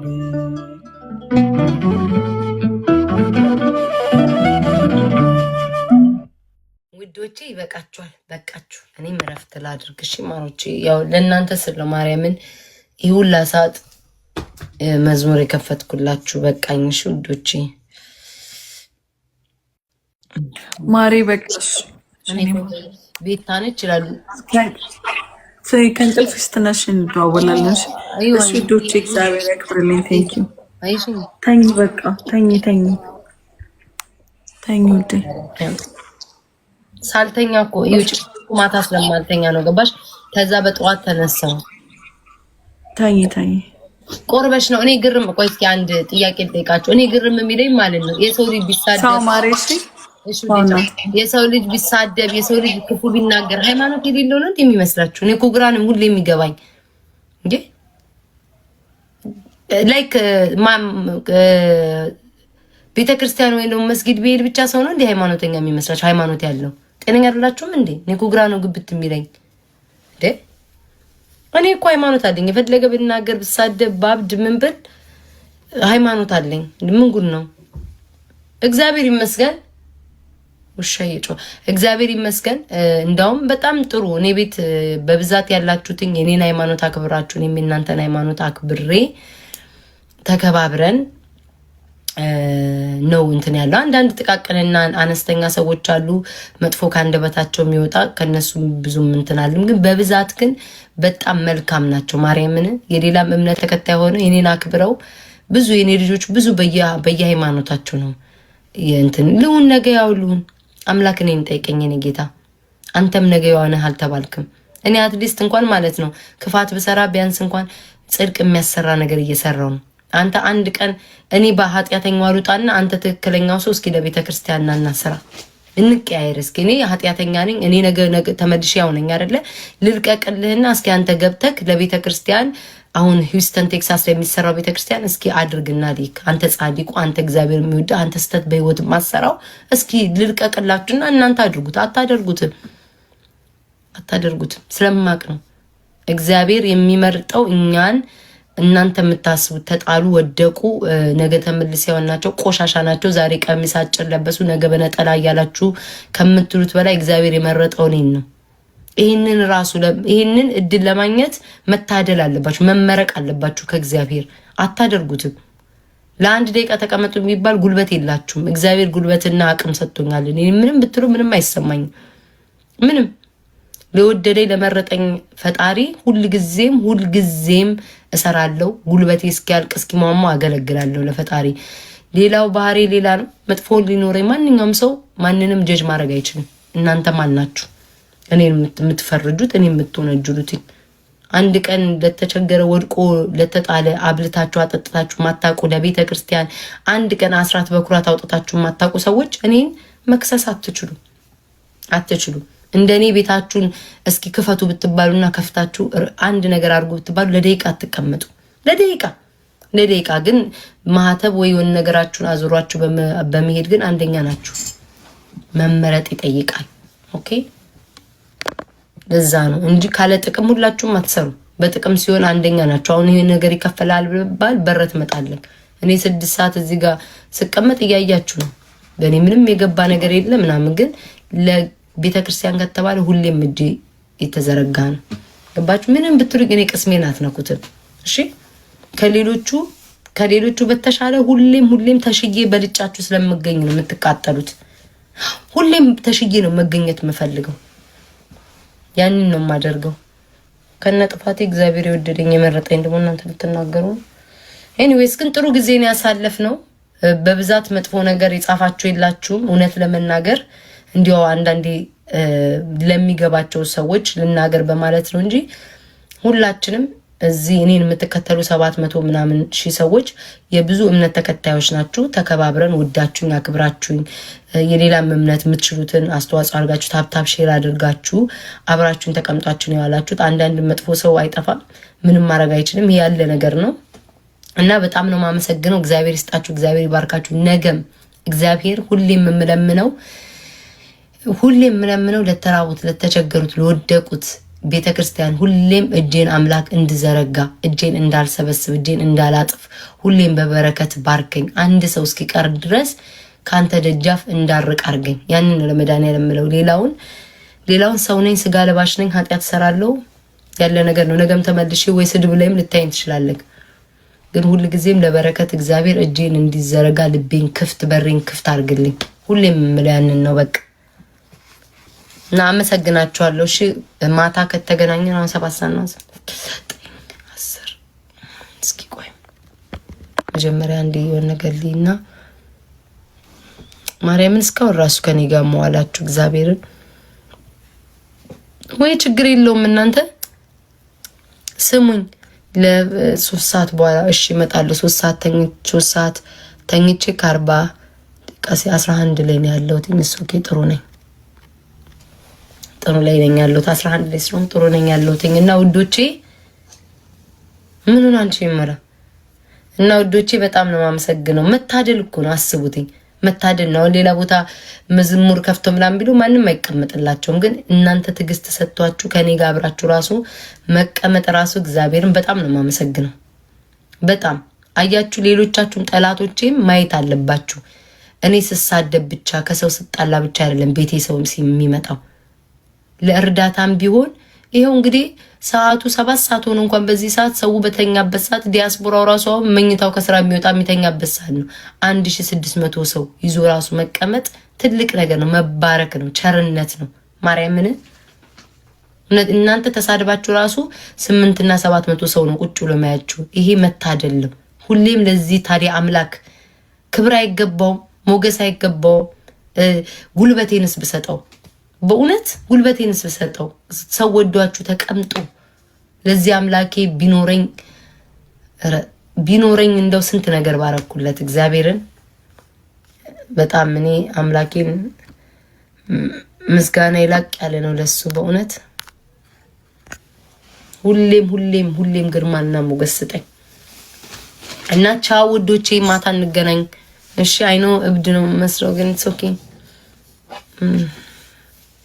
ውዶቼ ይበቃችኋል፣ በቃችሁ። እኔም እረፍት ላድርግ። እሺ ማሮቼ፣ ያው ለእናንተ ስለ ማርያምን ይህ ሁላ ሰዓት መዝሙር የከፈትኩላችሁ በቃኝ። እሺ ውዶቼ ማሬ በቃሽ። ቤታ ነች ይላሉ። ከእንቅልፍሽ ስትነሽ እንደዋወላለን። እሺ ውዶቼ፣ እግዚአብሔር ያክብርልኝ። ቴንኪው። ተኝ በቃ ተኝ ተኝ ተኝ ውዴ። ሳልተኛ እኮ ይውጭ ማታ ስለማልተኛ ነው ገባሽ? ከዛ በጠዋት ተነሳው። ተኝ ተኝ ቆርበሽ ነው። እኔ ግርም ቆይ እስኪ አንድ ጥያቄ ልጠይቃቸው። እኔ ግርም የሚለኝ ማለት ነው የሰው ልጅ ቢሳደብ የሰው ልጅ ቢሳደብ የሰው ልጅ ክፉ ቢናገር ሃይማኖት የሌለው ነው እንደሚመስላችሁ? እኔ እኮ ግራንም ሁሌ የሚገባኝ እንዴ ላይክ ቤተክርስቲያን ወይ ነው መስጊድ ቢሄድ ብቻ ሰው ነው እንዴ ሃይማኖተኛ የሚመስላችሁ? ሃይማኖት ያለው ጤነኛ አይደላችሁም እንዴ? እኔ እኮ ግራ ነው ግብት የሚለኝ እንዴ። እኔ እኮ ሃይማኖት አለኝ። የፈለገ ብናገር ብሳደብ ባብድ ምን ብል ሃይማኖት አለኝ። ምን ጉድ ነው? እግዚአብሔር ይመስገን። ውሻዬ እግዚአብሔር ይመስገን። እንዳውም በጣም ጥሩ። እኔ ቤት በብዛት ያላችሁትኝ የኔን ሃይማኖት አክብራችሁ እኔም የእናንተን ሃይማኖት አክብሬ ተከባብረን ነው እንትን ያለው። አንዳንድ ጥቃቅንና አነስተኛ ሰዎች አሉ መጥፎ ካንደበታቸው የሚወጣ ከነሱም ብዙም እንትን አለም፣ ግን በብዛት ግን በጣም መልካም ናቸው። ማርያምን የሌላም እምነት ተከታይ ሆነው የኔን አክብረው ብዙ የኔ ልጆች ብዙ በየሃይማኖታቸው ነው እንትን ልሁን ነገ ያውሉን አምላክ እኔን ጠይቀኝ። የኔ ጌታ አንተም ነገ የዋነህ አልተባልክም። እኔ አትሊስት እንኳን ማለት ነው ክፋት ብሰራ ቢያንስ እንኳን ጽድቅ የሚያሰራ ነገር እየሰራው ነው። አንተ አንድ ቀን እኔ በኃጢአተኛው አሉጣና አንተ ትክክለኛው ሰው እስኪ ለቤተ ክርስቲያንና እናስራ እንቀያየር። እስኪ እኔ ኃጢአተኛ ነኝ እኔ ነገ ተመልሼ ያውነኝ አይደለ ልልቀቅልህና እስኪ አንተ ገብተክ ለቤተ ክርስቲያን አሁን ሂውስተን ቴክሳስ ላይ የሚሰራው ቤተ ክርስቲያን እስኪ አድርግና ሊክ አንተ ጻድቁ አንተ እግዚአብሔር የሚወድ አንተ ስተት በህይወት ማሰራው እስኪ ልልቀቅላችሁና እናንተ አድርጉት። አታደርጉትም ስለማቅ ነው። እግዚአብሔር የሚመርጠው እኛን እናንተ የምታስቡት ተጣሉ፣ ወደቁ፣ ነገ ተመልሰው ናቸው፣ ቆሻሻ ናቸው፣ ዛሬ ቀሚስ አጭር ለበሱ፣ ነገ በነጠላ እያላችሁ ከምትሉት በላይ እግዚአብሔር የመረጠው እኔን ነው። ይህንን እድል ለማግኘት መታደል አለባችሁ፣ መመረቅ አለባችሁ ከእግዚአብሔር። አታደርጉትም። ለአንድ ደቂቃ ተቀመጡ የሚባል ጉልበት የላችሁም። እግዚአብሔር ጉልበትና አቅም ሰጥቶኛል። እኔ ምንም ብትሉ ምንም አይሰማኝም። ምንም ለወደደኝ ለመረጠኝ ፈጣሪ ሁልጊዜም እሰራለሁ። ጉልበቴ እስኪያልቅ እስኪሟሟ አገለግላለሁ ለፈጣሪ። ሌላው ባህሪ ሌላ ነው። መጥፎ ሊኖረኝ ማንኛውም ሰው ማንንም ጀጅ ማድረግ አይችልም። እናንተ ማን ናችሁ እኔን የምትፈርጁት? እኔ የምትወነጅሉት? አንድ ቀን ለተቸገረ ወድቆ ለተጣለ አብልታችሁ አጠጥታችሁ ማታቁ፣ ለቤተ ክርስቲያን አንድ ቀን አስራት በኩራት አውጥታችሁ ማታቁ ሰዎች እኔን መክሰስ አትችሉ። እንደኔ ቤታችሁን እስኪ ክፈቱ ብትባሉና ከፍታችሁ አንድ ነገር አድርጉ ብትባሉ ለደቂቃ አትቀመጡ። ለደቂቃ ግን ማህተብ ወይ የሆነ ነገራችሁን አዙሯችሁ በመሄድ ግን አንደኛ ናችሁ። መመረጥ ይጠይቃል። ኦኬ ለዛ ነው እንጂ ካለ ጥቅም ሁላችሁም አትሰሩ። በጥቅም ሲሆን አንደኛ ናችሁ። አሁን ይሄ ነገር ይከፈላል ብባል በረት መጣለን። እኔ 6 ሰዓት እዚህ ጋር ስቀመጥ እያያችሁ ነው። በእኔ ምንም የገባ ነገር የለም ምናምን፣ ግን ለቤተ ክርስቲያን ከተባለ ሁሌም እጅ የተዘረጋ ነው። ገባችሁ? ምንም ብትሉ እኔ ቅስሜን አትነኩትም። እሺ ከሌሎቹ በተሻለ ሁሌም ተሽዬ በልጫችሁ ስለምገኝ ነው የምትቃጠሉት። ሁሌም ተሽዬ ነው መገኘት የምፈልገው። ያንን ነው የማደርገው። ከነጥፋቴ እግዚአብሔር የወደደኝ የመረጠኝ ደግሞ እናንተ ልትናገሩ ነው። ኤኒዌይስ ግን ጥሩ ጊዜ ነው ያሳለፍነው። በብዛት መጥፎ ነገር የጻፋችሁ የላችሁም። እውነት ለመናገር እንዲያው አንዳንዴ ለሚገባቸው ሰዎች ልናገር በማለት ነው እንጂ ሁላችንም እዚህ እኔን የምትከተሉ 700 ምናምን ሺህ ሰዎች የብዙ እምነት ተከታዮች ናችሁ። ተከባብረን ወዳችሁኝ አክብራችሁኝ የሌላም እምነት የምትችሉትን አስተዋጽኦ አድርጋችሁ ታፕታፕ ሼር አድርጋችሁ አብራችሁኝ ተቀምጣችሁ ነው ያላችሁት። አንዳንድ መጥፎ ሰው አይጠፋም፣ ምንም ማድረግ አይችልም። ይሄ ያለ ነገር ነው እና በጣም ነው ማመሰግነው። እግዚአብሔር ይስጣችሁ፣ እግዚአብሔር ይባርካችሁ። ነገም እግዚአብሔር ሁሌም የምለምነው ለተራቡት፣ ለተቸገሩት፣ ለወደቁት ቤተክርስቲያን ሁሌም እጄን አምላክ እንድዘረጋ፣ እጄን እንዳልሰበስብ፣ እጄን እንዳላጥፍ ሁሌም በበረከት ባርከኝ። አንድ ሰው እስኪቀር ድረስ ካንተ ደጃፍ እንዳርቅ አርገኝ። ያንን ለመድኃኒዓለም የምለው ሌላውን ሰው ነኝ፣ ስጋ ለባሽ ነኝ፣ ኃጢአት ሰራለሁ ያለ ነገር ነው። ነገም ተመልሼ ወይ ስድብ ላይም ልታይን ትችላለህ። ግን ሁልጊዜም ለበረከት እግዚአብሔር እጄን እንዲዘረጋ ልቤን ክፍት በሬን ክፍት አርግልኝ። ሁሌም የምለው ያንን ነው። በቃ እና አመሰግናችኋለሁ። እሺ ማታ ከተገናኘን አሁን 7 ሰዓት ነው 10 እስኪ ቆይ መጀመሪያ እንደ የሆነ ነገር ሊና ማርያምን እስካሁን ራሱ ከኔ ጋር መዋላችሁ እግዚአብሔርን ወይ ችግር የለውም። እናንተ ስሙኝ ለ3 ሰዓት በኋላ እሺ እመጣለሁ። 3 ሰዓት ተኝቼ ከ40 ቀሲ 11 ላይ ነው ያለሁት። ኦኬ ጥሩ ነኝ ያለሁት 11 ላይ ስለሆነ ጥሩ ነኝ ያለሁት። እና ውዶቼ ምኑን አንቺ ይመራ እና ውዶቼ በጣም ነው ማመሰግነው። መታደል እኮ ነው፣ አስቡትኝ መታደል ነው። ሌላ ቦታ መዝሙር ከፍቶ ምናምን ቢሉ ማንም አይቀመጥላቸውም። ግን እናንተ ትዕግስት ሰጥቷችሁ ከኔ ጋር አብራችሁ ራሱ መቀመጥ ራሱ እግዚአብሔርን በጣም ነው ማመሰግነው። በጣም አያችሁ፣ ሌሎቻችሁም ጠላቶቼም ማየት አለባችሁ። እኔ ስሳደብ ብቻ ከሰው ስጣላ ብቻ አይደለም ቤቴ ሰው የሚመጣው ለእርዳታም ቢሆን ይሄው እንግዲህ ሰዓቱ 7 ሰዓት ሆኖ እንኳን በዚህ ሰዓት ሰው በተኛበት ሰዓት ዲያስፖራው ራሱ መኝታው ከስራ የሚወጣ የሚተኛበት ሰዓት ነው። 1600 ሰው ይዞ ራሱ መቀመጥ ትልቅ ነገር ነው፣ መባረክ ነው፣ ቸርነት ነው። ማርያምን እናንተ ተሳድባችሁ ራሱ 8 እና 700 ሰው ነው ቁጭ ብሎ ማያችሁ። ይሄ መታደል ነው። ሁሌም ለዚህ ታዲያ አምላክ ክብር አይገባውም፣ ሞገስ አይገባውም። ጉልበቴንስ ብሰጠው በእውነት ጉልበቴንስ ብሰጠው ሰው ወዷችሁ ተቀምጦ ለዚህ አምላኬ ቢኖረኝ እንደው ስንት ነገር ባረኩለት እግዚአብሔርን በጣም እኔ አምላኬን ምስጋና ይላቅ ያለ ነው ለሱ በእውነት ሁሌም ግርማና ሞገስ ስጠኝ እና ቻው ውዶቼ ማታ እንገናኝ እሺ አይኖ እብድ ነው መስለው ግን ኦኬ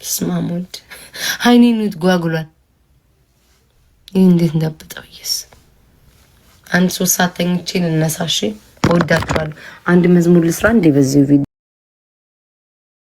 ስማሙድ አይኔኑት ጓጉሏል ይሄ እንዴት እንዳበጣው ይስ አንድ 3 ሰዓት ተኝቼ ልነሳሽ ወዳችኋለሁ አንድ መዝሙር ልስራ እንደ በዚህ ቪዲዮ